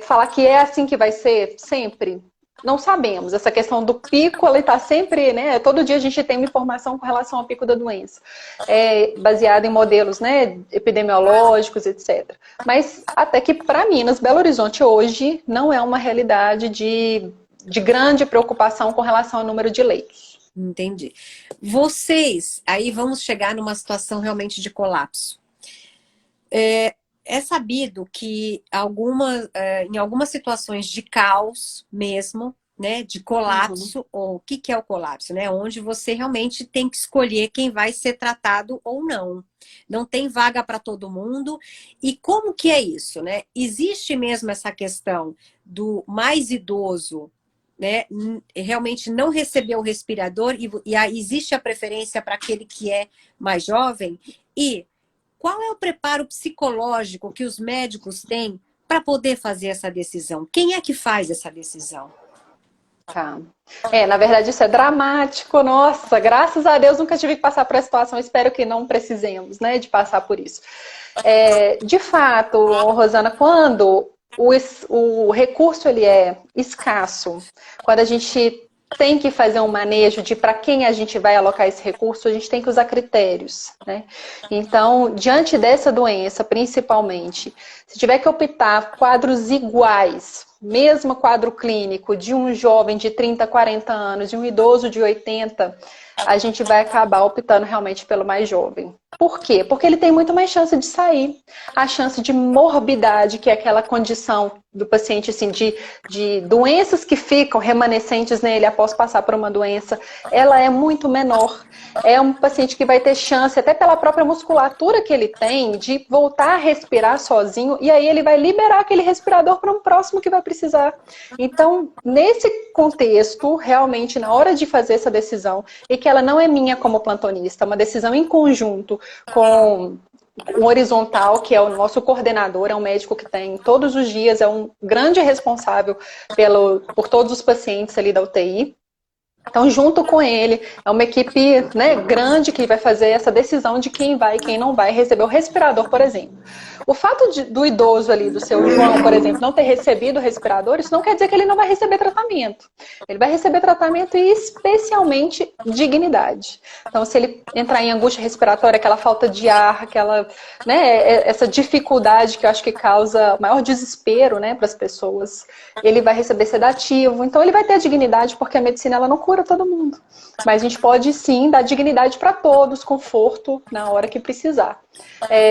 Falar que é assim que vai ser sempre... Não sabemos. Essa questão do pico, ela está sempre, né? Todo dia a gente tem uma informação com relação ao pico da doença, baseada em modelos, né, epidemiológicos, etc. Mas até que para Minas, Belo Horizonte hoje não é uma realidade de grande preocupação com relação ao número de leitos. Entendi. Vocês, aí vamos chegar numa situação realmente de colapso. É sabido que em algumas situações de caos mesmo, né, de colapso, ou o que é o colapso, né, onde você realmente tem que escolher quem vai ser tratado ou não. Não tem vaga para todo mundo. E como que é isso, né? Existe mesmo essa questão do mais idoso, né, realmente não receber o respirador e existe a preferência para aquele que é mais jovem? E qual é o preparo psicológico que os médicos têm para poder fazer essa decisão? Quem é que faz essa decisão? Tá. Na verdade isso é dramático, nossa, graças a Deus nunca tive que passar por essa situação, espero que não precisemos, né, de passar por isso. De fato, Rosana, quando o recurso ele é escasso, quando a gente tem que fazer um manejo de para quem a gente vai alocar esse recurso, a gente tem que usar critérios, né? Então, diante dessa doença, principalmente, se tiver que optar quadros iguais, mesmo quadro clínico de um jovem de 30, 40 anos, de um idoso de 80, a gente vai acabar optando realmente pelo mais jovem. Por quê? Porque ele tem muito mais chance de sair. A chance de morbidade, que é aquela condição do paciente, assim, de doenças que ficam remanescentes nele após passar por uma doença, ela é muito menor. É um paciente que vai ter chance, até pela própria musculatura que ele tem, de voltar a respirar sozinho, e aí ele vai liberar aquele respirador para um próximo que vai precisar. Então, nesse contexto, realmente, na hora de fazer essa decisão, e que ela não é minha como plantonista, é uma decisão em conjunto com o horizontal, que é o nosso coordenador, é um médico que tem todos os dias, é um grande responsável por todos os pacientes ali da UTI. Então, junto com ele, é uma equipe, né, grande que vai fazer essa decisão de quem vai e quem não vai receber o respirador, por exemplo. O fato do idoso ali, do seu João, por exemplo, não ter recebido o respirador, isso não quer dizer que ele não vai receber tratamento. Ele vai receber tratamento e especialmente dignidade. Então, se ele entrar em angústia respiratória, aquela falta de ar, aquela, né, essa dificuldade que eu acho que causa maior desespero, né, para as pessoas, ele vai receber sedativo. Então, ele vai ter dignidade, porque a medicina ela não cura todo mundo. Mas a gente pode sim dar dignidade para todos, conforto na hora que precisar.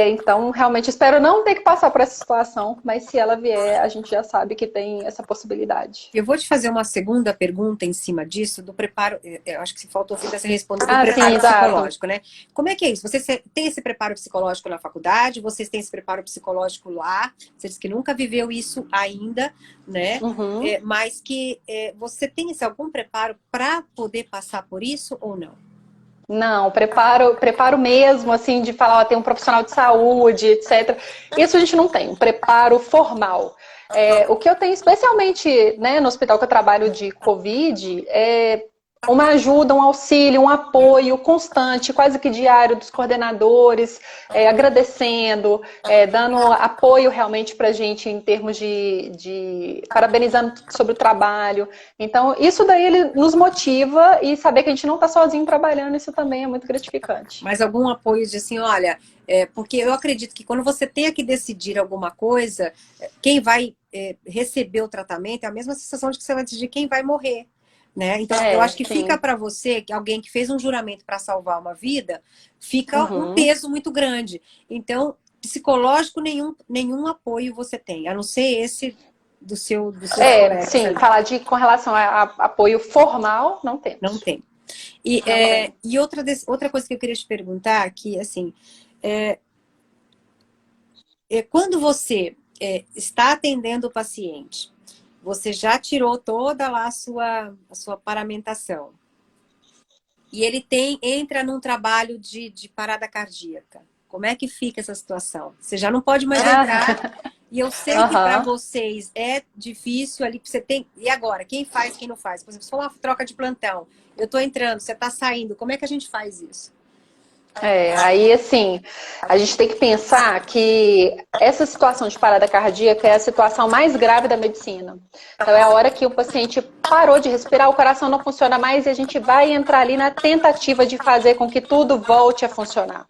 Então, realmente, espero não ter que passar por essa situação, mas se ela vier, a gente já sabe que tem essa possibilidade. Eu vou te fazer uma segunda pergunta em cima disso, do preparo. Eu acho que se faltou você responder do preparo sim, psicológico, né? Como é que é isso? Você tem esse preparo psicológico na faculdade? Vocês têm esse preparo psicológico lá? Você disse que nunca viveu isso ainda, né? Uhum. Mas que você tem algum preparo para poder passar por isso ou não? Não, preparo mesmo, assim, de falar, ó, tem um profissional de saúde, etc. Isso a gente não tem, um preparo formal. O que eu tenho, especialmente, né, no hospital que eu trabalho de Covid, é uma ajuda, um auxílio, um apoio constante, quase que diário dos coordenadores, agradecendo, dando apoio realmente para a gente em termos de parabenizando sobre o trabalho. Então, isso daí ele nos motiva e saber que a gente não está sozinho trabalhando, isso também é muito gratificante. Mas algum apoio de assim, olha, porque eu acredito que quando você tem que decidir alguma coisa, quem vai receber o tratamento é a mesma sensação de que você vai decidir quem vai morrer. Né? Então, eu acho que sim. Fica para você, que alguém que fez um juramento para salvar uma vida, fica um peso muito grande. Então, psicológico, nenhum apoio você tem, a não ser esse do seu colegas. Sim, ali. Falar com relação a apoio formal, não temos. Não tem. E outra coisa que eu queria te perguntar, que assim, quando você está atendendo o paciente, você já tirou toda lá a sua paramentação. E ele entra num trabalho de parada cardíaca. Como é que fica essa situação? Você já não pode mais entrar. E eu sei que para vocês é difícil ali, você tem. E agora? Quem faz, quem não faz? Por exemplo, se for uma troca de plantão, eu estou entrando, você está saindo, como é que a gente faz isso? Aí assim, a gente tem que pensar que essa situação de parada cardíaca é a situação mais grave da medicina. Então é a hora que o paciente parou de respirar, o coração não funciona mais e a gente vai entrar ali na tentativa de fazer com que tudo volte a funcionar.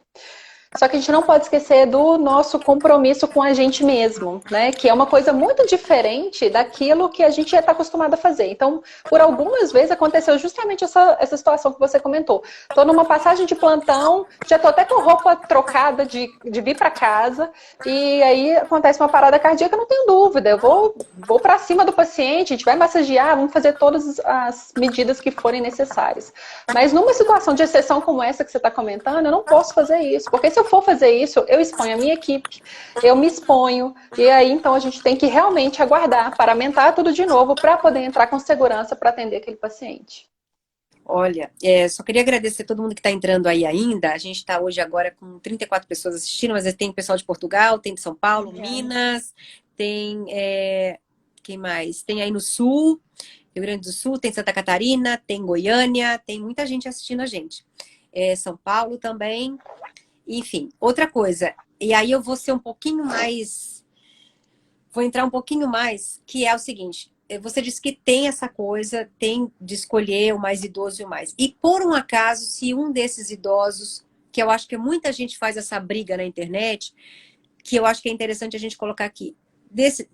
Só que a gente não pode esquecer do nosso compromisso com a gente mesmo, né? Que é uma coisa muito diferente daquilo que a gente já está acostumado a fazer. Então, por algumas vezes aconteceu justamente essa situação que você comentou. Estou numa passagem de plantão, já estou até com roupa trocada de vir para casa, e aí acontece uma parada cardíaca, não tenho dúvida. Eu vou para cima do paciente, a gente vai massagear, vamos fazer todas as medidas que forem necessárias. Mas numa situação de exceção como essa que você está comentando, eu não posso fazer isso, porque se eu for fazer isso, eu exponho a minha equipe, eu me exponho, e aí então a gente tem que realmente aguardar, paramentar tudo de novo para poder entrar com segurança para atender aquele paciente. Olha, só queria agradecer a todo mundo que está entrando aí ainda. A gente está hoje agora com 34 pessoas assistindo, mas tem pessoal de Portugal, tem de São Paulo, Minas, tem quem mais? Tem aí no Sul, Rio Grande do Sul, tem Santa Catarina, tem Goiânia, tem muita gente assistindo a gente. São Paulo também. Enfim, outra coisa, e aí eu vou ser um pouquinho mais, vou entrar um pouquinho mais, que é o seguinte, você disse que tem essa coisa, tem de escolher o mais idoso e o mais. E por um acaso, se um desses idosos, que eu acho que muita gente faz essa briga na internet, que eu acho que é interessante a gente colocar aqui,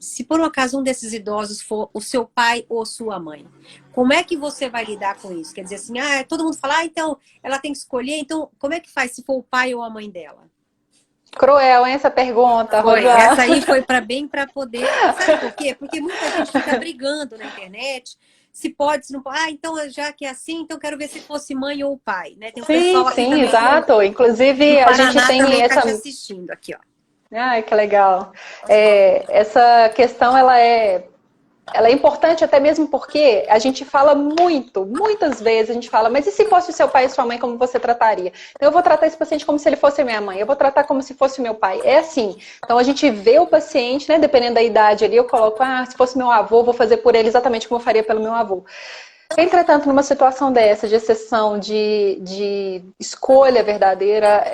se por um acaso um desses idosos for o seu pai ou sua mãe, como é que você vai lidar com isso? Quer dizer assim, todo mundo fala, então ela tem que escolher, então como é que faz se for o pai ou a mãe dela? Cruel, hein, essa pergunta, Foi, essa aí foi para poder, sabe por quê? Porque muita gente fica brigando na internet, se pode, se não pode, então já que é assim, então quero ver se fosse mãe ou pai, né? Tem um pessoal aqui também, exato, inclusive a gente tem essa... Tá te assistindo aqui, ó. Ai, que legal. Essa questão, ela é importante até mesmo porque a gente fala muitas vezes a gente fala, mas e se fosse o seu pai e sua mãe, como você trataria? Então eu vou tratar esse paciente como se ele fosse minha mãe, eu vou tratar como se fosse o meu pai. É assim. Então a gente vê o paciente, né, dependendo da idade ali, eu coloco, se fosse meu avô, vou fazer por ele exatamente como eu faria pelo meu avô. Entretanto, numa situação dessa, de exceção, de escolha verdadeira,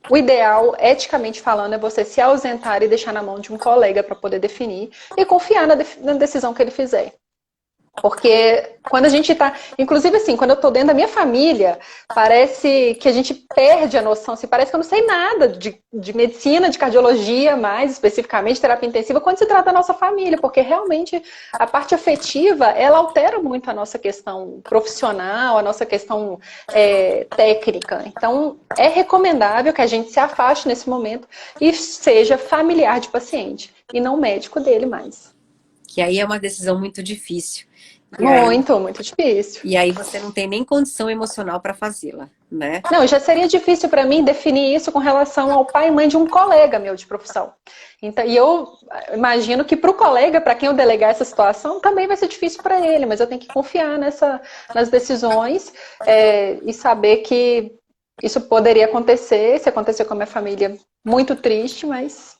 o ideal, eticamente falando, é você se ausentar e deixar na mão de um colega para poder definir e confiar na decisão que ele fizer. Porque quando a gente tá, inclusive assim, quando eu tô dentro da minha família, parece que a gente perde a noção, assim, parece que eu não sei nada de medicina, de cardiologia, mais especificamente terapia intensiva, quando se trata da nossa família, porque realmente a parte afetiva, ela altera muito a nossa questão profissional, a nossa questão técnica. Então, é recomendável que a gente se afaste nesse momento e seja familiar de paciente, e não médico dele mais. Que aí é uma decisão muito difícil. Muito difícil. E aí você não tem nem condição emocional para fazê-la, né? Não, já seria difícil para mim definir isso com relação ao pai e mãe de um colega meu de profissão. Então, e eu imagino que para o colega, para quem eu delegar essa situação, também vai ser difícil para ele, mas eu tenho que confiar nas decisões e saber que isso poderia acontecer. Se acontecer com a minha família, muito triste, mas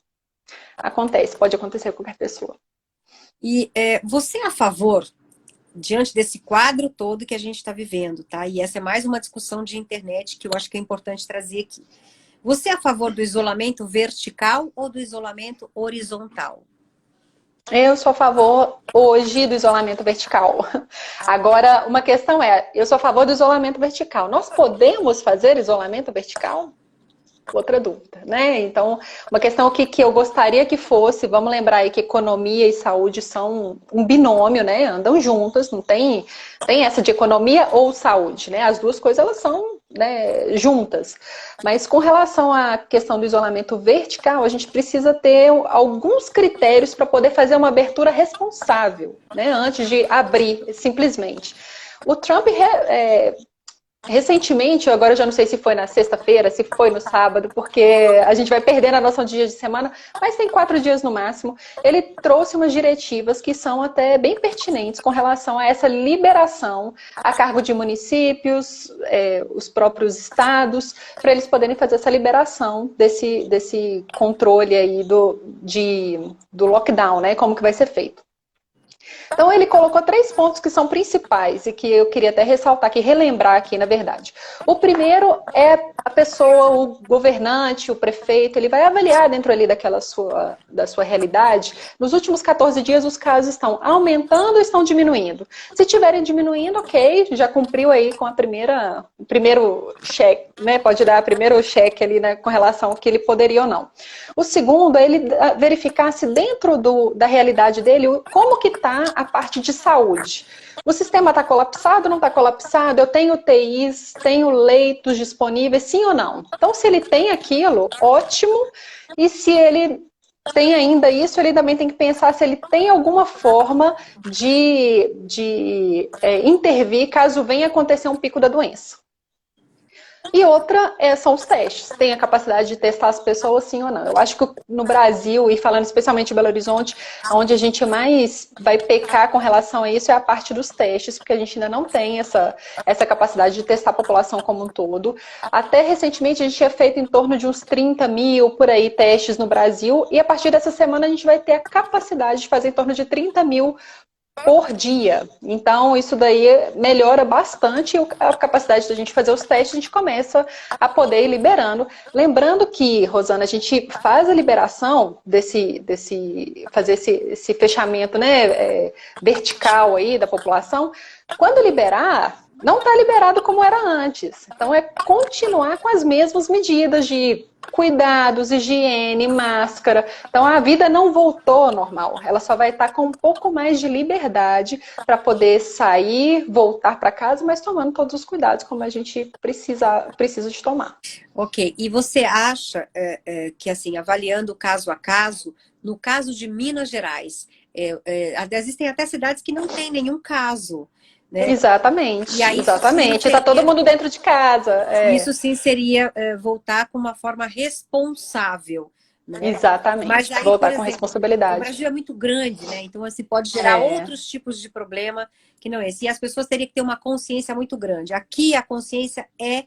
acontece, pode acontecer com qualquer pessoa. E você é a favor, diante desse quadro todo que a gente está vivendo, tá? E essa é mais uma discussão de internet que eu acho que é importante trazer aqui. Você é a favor do isolamento vertical ou do isolamento horizontal? Eu sou a favor, hoje, do isolamento vertical. Agora, uma questão eu sou a favor do isolamento vertical. Nós podemos fazer isolamento vertical? Outra dúvida, né? Então, uma questão que eu gostaria que fosse, vamos lembrar aí que economia e saúde são um binômio, né? Andam juntas, não tem essa de economia ou saúde, né? As duas coisas, elas são, né, juntas. Mas com relação à questão do isolamento vertical, a gente precisa ter alguns critérios para poder fazer uma abertura responsável, né? Antes de abrir, simplesmente. O Trump recentemente, agora eu já não sei se foi na sexta-feira, se foi no sábado, porque a gente vai perdendo a noção de dia de semana, mas tem 4 dias no máximo. Ele trouxe umas diretivas que são até bem pertinentes com relação a essa liberação a cargo de municípios, os próprios estados, para eles poderem fazer essa liberação desse controle aí do lockdown, né? Como que vai ser feito. Então, ele colocou 3 pontos que são principais e que eu queria até ressaltar aqui, relembrar aqui, na verdade. O primeiro é a pessoa, o governante, o prefeito, ele vai avaliar dentro ali da sua realidade. Nos últimos 14 dias, os casos estão aumentando ou estão diminuindo? Se estiverem diminuindo, ok, já cumpriu aí com o primeiro cheque, né? Pode dar o primeiro cheque ali, né, com relação ao que ele poderia ou não. O segundo é ele verificar se dentro da realidade dele, como que está a parte de saúde. O sistema está colapsado, não está colapsado? Eu tenho UTIs, tenho leitos disponíveis, sim ou não? Então, se ele tem aquilo, ótimo. E se ele tem ainda isso, ele também tem que pensar se ele tem alguma forma de intervir caso venha acontecer um pico da doença. E outra são os testes. Tem a capacidade de testar as pessoas, sim ou não. Eu acho que no Brasil, e falando especialmente em Belo Horizonte, onde a gente mais vai pecar com relação a isso é a parte dos testes, porque a gente ainda não tem essa capacidade de testar a população como um todo. Até recentemente a gente tinha feito em torno de uns 30 mil, por aí, testes no Brasil, e a partir dessa semana a gente vai ter a capacidade de fazer em torno de 30 mil por dia. Então, isso daí melhora bastante a capacidade da gente fazer os testes, a gente começa a poder ir liberando. Lembrando que, Rosana, a gente faz a liberação fazer esse fechamento, né, vertical aí da população. Quando liberar, não está liberado como era antes. Então, é continuar com as mesmas medidas de cuidados, higiene, máscara. Então, a vida não voltou ao normal. Ela só vai estar com um pouco mais de liberdade para poder sair, voltar para casa, mas tomando todos os cuidados como a gente precisa de tomar. Ok. E você acha que, assim, avaliando caso a caso, no caso de Minas Gerais, existem até cidades que não têm nenhum caso, né? Exatamente, e aí, exatamente. Está todo mundo dentro de casa. Isso sim seria voltar com uma forma responsável, né? Exatamente, mas aí, voltar exemplo, com responsabilidade. O Brasil é muito grande, né? Então, assim, pode gerar outros tipos de problema que não é esse. E as pessoas teriam que ter uma consciência muito grande. Aqui a consciência é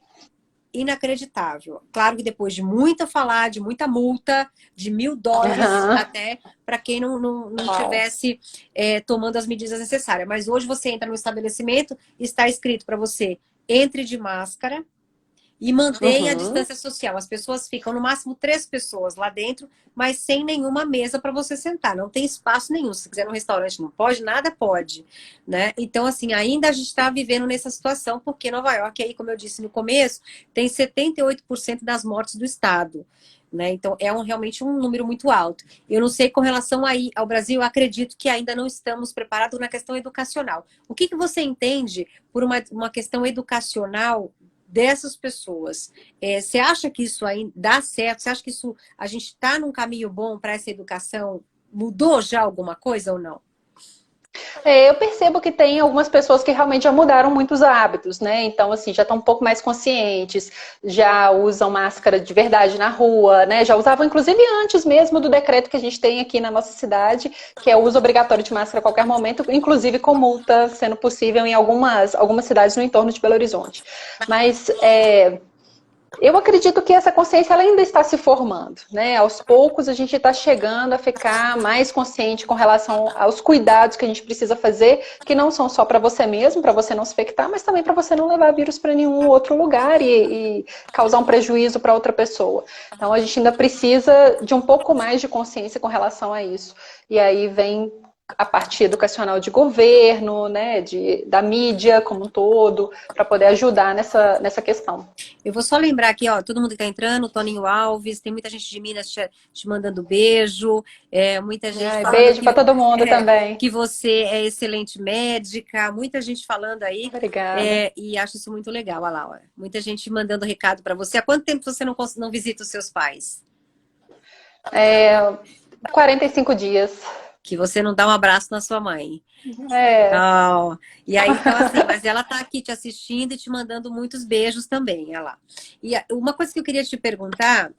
inacreditável. Claro que depois de muita falar, de muita multa, de US$ 1.000 até, para quem não tivesse tomando as medidas necessárias. Mas hoje você entra no estabelecimento, está escrito para você, entre de máscara e mantenha a distância social. As pessoas ficam, no máximo, 3 pessoas lá dentro, mas sem nenhuma mesa para você sentar. Não tem espaço nenhum. Se quiser no restaurante não pode, nada pode, né? Então, assim, ainda a gente está vivendo nessa situação, porque Nova York, aí, como eu disse no começo, tem 78% das mortes do estado. Né? Então, é realmente um número muito alto. Eu não sei com relação aí ao Brasil, eu acredito que ainda não estamos preparados na questão educacional. O que você entende por uma questão educacional dessas pessoas? Você acha que isso aí dá certo? Você acha que isso, a gente está num caminho bom para essa educação? Mudou já alguma coisa ou não? Eu percebo que tem algumas pessoas que realmente já mudaram muitos hábitos, né? Então, assim, já estão um pouco mais conscientes, já usam máscara de verdade na rua, né? Já usavam, inclusive, antes mesmo do decreto que a gente tem aqui na nossa cidade, que é o uso obrigatório de máscara a qualquer momento, inclusive com multa, sendo possível em algumas cidades no entorno de Belo Horizonte. Mas eu acredito que essa consciência ela ainda está se formando, né? Aos poucos a gente está chegando a ficar mais consciente com relação aos cuidados que a gente precisa fazer, que não são só para você mesmo, para você não se infectar, mas também para você não levar vírus para nenhum outro lugar e causar um prejuízo para outra pessoa. Então a gente ainda precisa de um pouco mais de consciência com relação a isso. E aí vem a parte educacional de governo, né, da mídia como um todo, para poder ajudar nessa questão. Eu vou só lembrar aqui, ó, todo mundo que está entrando, Toninho Alves, tem muita gente de Minas te mandando beijo, muita gente falando beijo para todo mundo também. Que você é excelente médica, muita gente falando aí. Obrigada. E acho isso muito legal, olha lá, ó, muita gente mandando recado para você. Há quanto tempo você não visita os seus pais? 45 dias. Que você não dá um abraço na sua mãe. Oh. E aí, então, assim, mas ela tá aqui te assistindo e te mandando muitos beijos também, olha lá. E uma coisa que eu queria te perguntar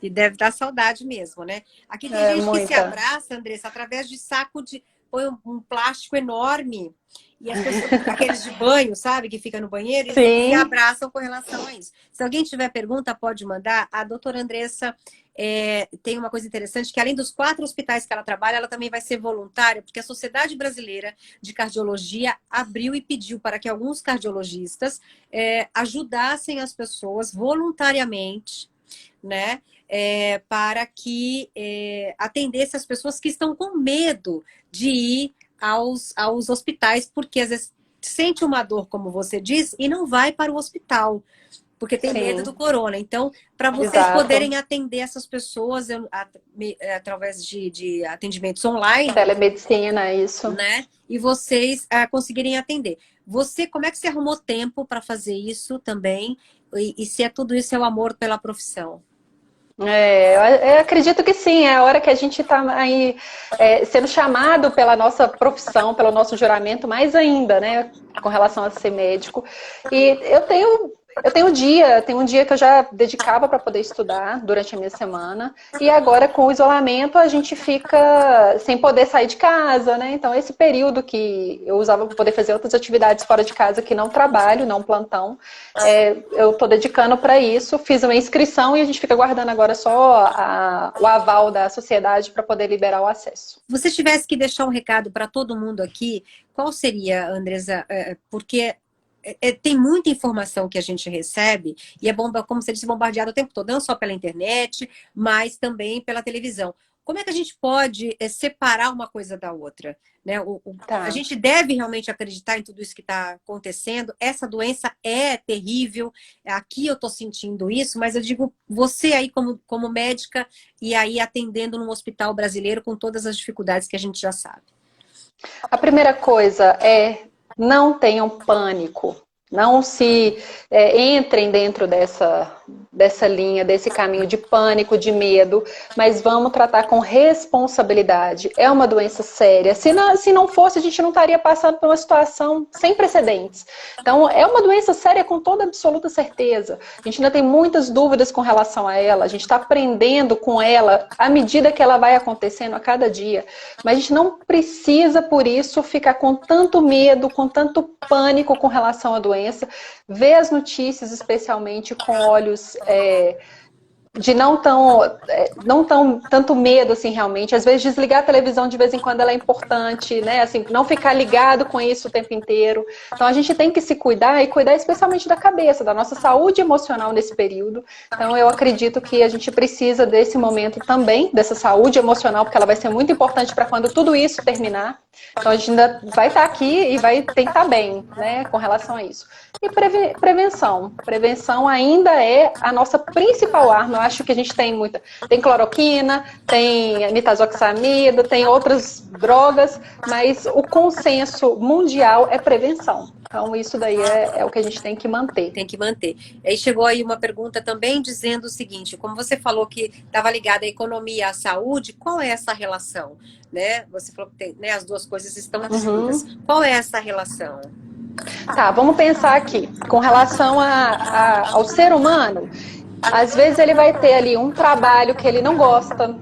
que deve dar saudade mesmo, né? Aqui tem gente muita. Que se abraça, Andressa, através de saco põe um plástico enorme. E as pessoas, aqueles de banho, sabe? Que fica no banheiro, e se abraçam com relação a isso. Se alguém tiver pergunta, pode mandar. A doutora Andressa tem uma coisa interessante, que além dos 4 hospitais que ela trabalha, ela também vai ser voluntária, porque a Sociedade Brasileira de Cardiologia abriu e pediu para que alguns cardiologistas ajudassem as pessoas voluntariamente, né? Para que atendesse as pessoas que estão com medo de ir aos hospitais, porque às vezes sente uma dor, como você diz, e não vai para o hospital, porque tem medo do corona. Então, para vocês poderem atender essas pessoas através de atendimentos online. Telemedicina, isso. Né? E vocês conseguirem atender. Como é que você arrumou tempo para fazer isso também? E se tudo isso é o amor pela profissão? Eu acredito que sim, é a hora que a gente está aí sendo chamado pela nossa profissão, pelo nosso juramento, mais ainda, né, com relação a ser médico. E eu tenho um dia que eu já dedicava para poder estudar durante a minha semana, e agora com o isolamento a gente fica sem poder sair de casa, né? Então esse período que eu usava para poder fazer outras atividades fora de casa, que não trabalho, não plantão, eu estou dedicando para isso, fiz uma inscrição e a gente fica guardando agora só o aval da sociedade para poder liberar o acesso. Se você tivesse que deixar um recado para todo mundo aqui, qual seria, Andressa? Porque tem muita informação que a gente recebe e é bom, como você disse, bombardeado o tempo todo, não só pela internet, mas também pela televisão. Como é que a gente pode separar uma coisa da outra? Né? A gente deve realmente acreditar em tudo isso que está acontecendo. Essa doença é terrível. Aqui eu estou sentindo isso, mas eu digo, você aí como médica e aí atendendo num hospital brasileiro com todas as dificuldades que a gente já sabe. A primeira coisa não tenham pânico, não se entrem dentro dessa linha, desse caminho de pânico, de medo, mas vamos tratar com responsabilidade. É uma doença séria. Se não fosse, a gente não estaria passando por uma situação sem precedentes. Então, é uma doença séria com toda absoluta certeza. A gente ainda tem muitas dúvidas com relação a ela, a gente está aprendendo com ela à medida que ela vai acontecendo a cada dia. Mas a gente não precisa, por isso, ficar com tanto medo, com tanto pânico com relação à doença. doença, ver as notícias, especialmente com olhos de não tão tanto medo assim realmente. Às vezes desligar a televisão de vez em quando ela é importante, né? Assim, não ficar ligado com isso o tempo inteiro. Então a gente tem que se cuidar e cuidar especialmente da cabeça, da nossa saúde emocional nesse período. Então eu acredito que a gente precisa desse momento também, dessa saúde emocional, porque ela vai ser muito importante para quando tudo isso terminar. Então a gente ainda vai estar aqui e tem que estar bem, né, com relação a isso. E prevenção. Prevenção ainda é a nossa principal arma. Eu acho que a gente tem muita. Tem cloroquina, tem nitazoxanida, tem outras drogas, mas o consenso mundial é prevenção. Então, isso daí é o que a gente tem que manter. Tem que manter. Aí chegou aí uma pergunta também dizendo o seguinte, como você falou que estava ligada à economia e à saúde, qual é essa relação? Né? Você falou que tem, né, as duas coisas estão juntas. Qual é essa relação? Tá, vamos pensar aqui. Com relação ao ser humano, às vezes ele vai ter ali um trabalho que ele não gosta,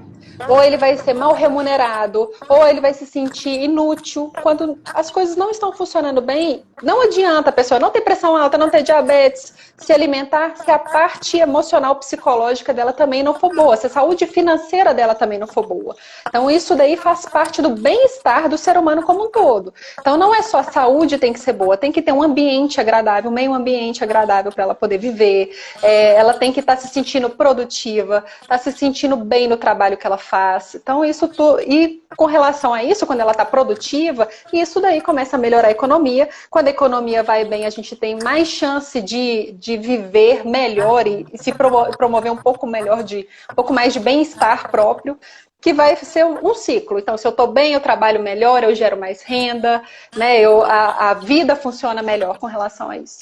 ou ele vai ser mal remunerado, ou ele vai se sentir inútil. Quando as coisas não estão funcionando bem, não adianta a pessoa não ter pressão alta, não ter diabetes, se alimentar, se a parte emocional, psicológica dela também não for boa, se a saúde financeira dela também não for boa. Então isso daí faz parte do bem-estar do ser humano como um todo. Então não é só a saúde tem que ser boa, tem que ter um ambiente agradável, um meio ambiente agradável para ela poder viver, ela tem que estar se sentindo produtiva, estar se sentindo bem no trabalho que ela faz. Então isso tudo, e com relação a isso, quando ela está produtiva, isso daí começa a melhorar a economia. Quando a economia vai bem, a gente tem mais chance de viver melhor e se promover um pouco melhor, um pouco mais de bem-estar próprio, que vai ser um ciclo. Então, se eu estou bem, eu trabalho melhor, eu gero mais renda, né? A vida funciona melhor com relação a isso.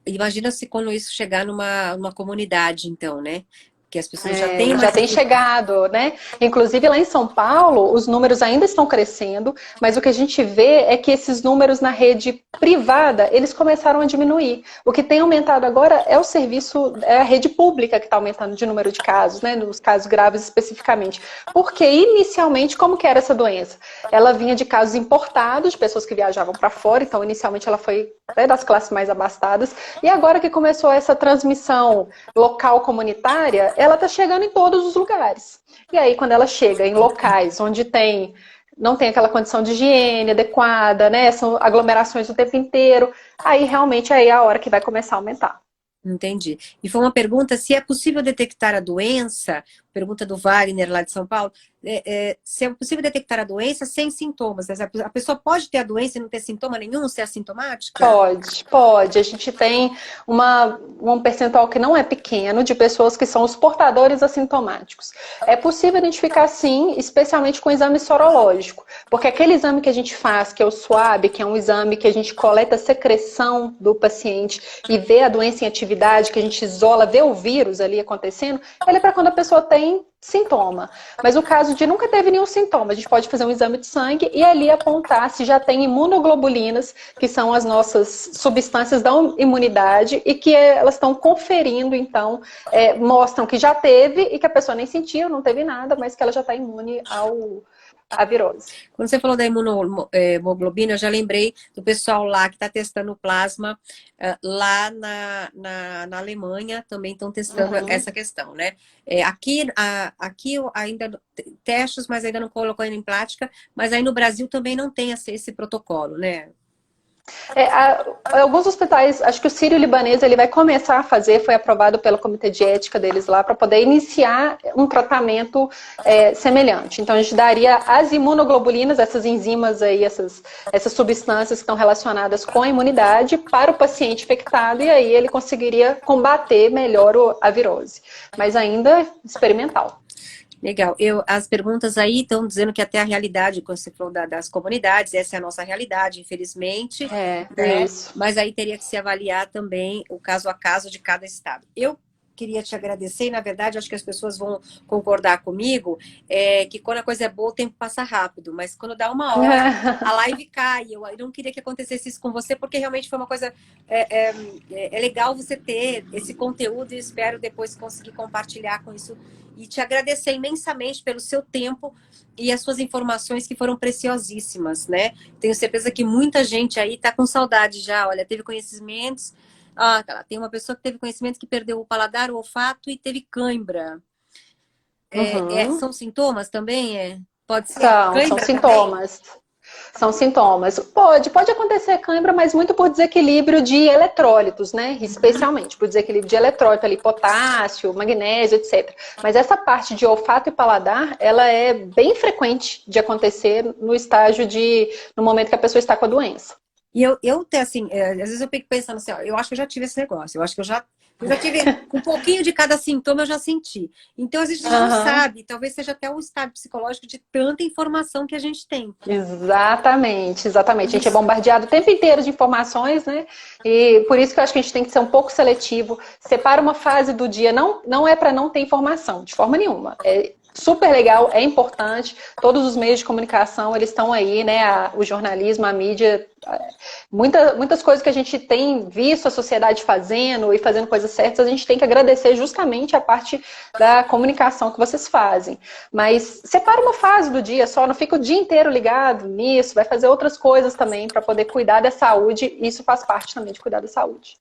Imagina se quando isso chegar numa comunidade, então, né? Que as pessoas já têm chegado, né? Inclusive lá em São Paulo, os números ainda estão crescendo, mas o que a gente vê é que esses números na rede privada, eles começaram a diminuir. O que tem aumentado agora é o serviço, é a rede pública que está aumentando de número de casos, né? Nos casos graves especificamente. Porque inicialmente, como que era essa doença? Ela vinha de casos importados, de pessoas que viajavam para fora, então inicialmente ela foi até das classes mais abastadas, e agora que começou essa transmissão local comunitária, ela está chegando em todos os lugares. E aí, quando ela chega em locais onde não tem aquela condição de higiene adequada, né? São aglomerações o tempo inteiro, aí realmente é a hora que vai começar a aumentar. Entendi. E foi uma pergunta se é possível detectar a doença, pergunta do Wagner lá de São Paulo, se é possível detectar a doença sem sintomas. A pessoa pode ter a doença e não ter sintoma nenhum, ser assintomática? Pode. A gente tem um percentual que não é pequeno de pessoas que são os portadores assintomáticos. É possível identificar sim, especialmente com exame sorológico, porque aquele exame que a gente faz, que é o SWAB, que é um exame que a gente coleta a secreção do paciente e vê a doença em atividade, que a gente isola, vê o vírus ali acontecendo, ele é para quando a pessoa tem sintoma. Mas o caso de nunca teve nenhum sintoma, a gente pode fazer um exame de sangue e ali apontar se já tem imunoglobulinas, que são as nossas substâncias da imunidade e que elas estão conferindo, então, mostram que já teve e que a pessoa nem sentiu, não teve nada, mas que ela já está imune a virose. Quando você falou da imunoglobina, eu já lembrei do pessoal lá que está testando o plasma, lá na Alemanha também estão testando essa questão, né? Aqui ainda testes, mas ainda não colocou em prática, mas aí no Brasil também não tem esse protocolo, né? Alguns hospitais, acho que o Sírio-Libanês ele vai começar a fazer, foi aprovado pelo comitê de ética deles lá, para poder iniciar um tratamento semelhante. Então a gente daria as imunoglobulinas, essas enzimas aí, essas substâncias que estão relacionadas com a imunidade para o paciente infectado e aí ele conseguiria combater melhor a virose. Mas ainda experimental. Legal. As perguntas aí estão dizendo que até a realidade, quando você falou das comunidades, essa é a nossa realidade, infelizmente. Isso. Mas aí teria que se avaliar também o caso a caso de cada estado. Eu queria te agradecer, e na verdade acho que as pessoas vão concordar comigo, que quando a coisa é boa o tempo passa rápido, mas quando dá uma hora a live cai. Eu não queria que acontecesse isso com você, porque realmente foi uma coisa... É legal você ter esse conteúdo e espero depois conseguir compartilhar com isso e te agradecer imensamente pelo seu tempo e as suas informações que foram preciosíssimas, né? Tenho certeza que muita gente aí tá com saudade já. Olha, teve conhecimentos... tem uma pessoa que teve conhecimento que perdeu o paladar, o olfato e teve cãibra. Uhum. São sintomas também? Pode ser? São Cãibra também? sintomas. São sintomas. Pode acontecer cãibra, mas muito por desequilíbrio de eletrólitos, né? Especialmente por desequilíbrio de eletrólito ali, potássio, magnésio, etc. Mas essa parte de olfato e paladar, ela é bem frequente de acontecer no momento que a pessoa está com a doença. E assim, às vezes eu fico pensando assim, ó, eu acho que eu já tive esse negócio, eu acho que eu já tive um pouquinho de cada sintoma, eu já senti. Então, às vezes a gente não Aham. sabe, talvez seja até um estado psicológico de tanta informação que a gente tem. Exatamente, exatamente. A gente é Isso. bombardeado o tempo inteiro de informações, né? E por isso que eu acho que a gente tem que ser um pouco seletivo. Separa uma fase do dia, não é para não ter informação, de forma nenhuma. É super legal, é importante. Todos os meios de comunicação, eles estão aí, né? O jornalismo, a mídia, muitas coisas que a gente tem visto a sociedade fazendo e fazendo coisas certas, a gente tem que agradecer justamente a parte da comunicação que vocês fazem. Mas separa uma fase do dia só, não fica o dia inteiro ligado nisso, vai fazer outras coisas também para poder cuidar da saúde, e isso faz parte também de cuidar da saúde.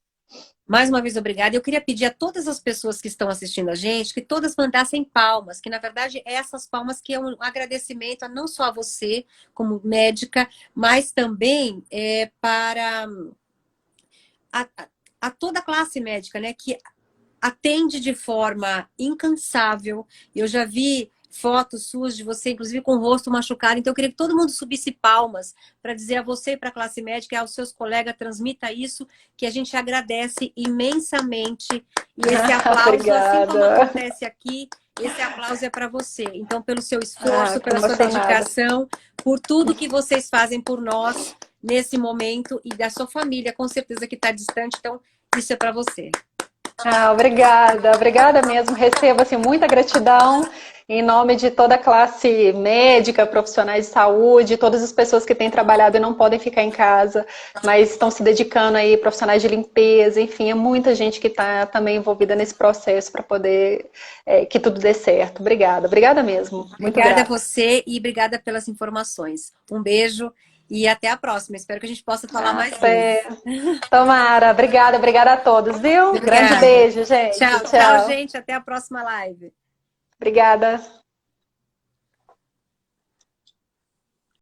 Mais uma vez, obrigada. Eu queria pedir a todas as pessoas que estão assistindo a gente que todas mandassem palmas, que na verdade essas palmas que é um agradecimento a não só a você, como médica, mas também para a, a toda a classe médica, né? Que atende de forma incansável. Eu já vi fotos suas de você, inclusive com o rosto machucado. Então, eu queria que todo mundo subisse palmas para dizer a você e para a classe médica e aos seus colegas, transmita isso, que a gente agradece imensamente. E esse aplauso, assim como Obrigada. acontece aqui, esse aplauso é para você. Então, pelo seu esforço, Fico pela sua emocionada. dedicação, por tudo que vocês fazem por nós nesse momento e da sua família, com certeza que está distante. Então, isso é para você. Obrigada mesmo. Recebo assim, muita gratidão em nome de toda a classe médica, profissionais de saúde, todas as pessoas que têm trabalhado e não podem ficar em casa, mas estão se dedicando aí, profissionais de limpeza, enfim, é muita gente que está também envolvida nesse processo para poder que tudo dê certo. Obrigada mesmo. Muito Obrigada a grata. você e obrigada pelas informações. Um beijo e até a próxima. Espero que a gente possa falar mais vezes. Até. Tomara. Obrigada a todos, viu? Grande Obrigada. beijo, gente. Tchau, tchau, Tchau. gente. Até a próxima live. Obrigada.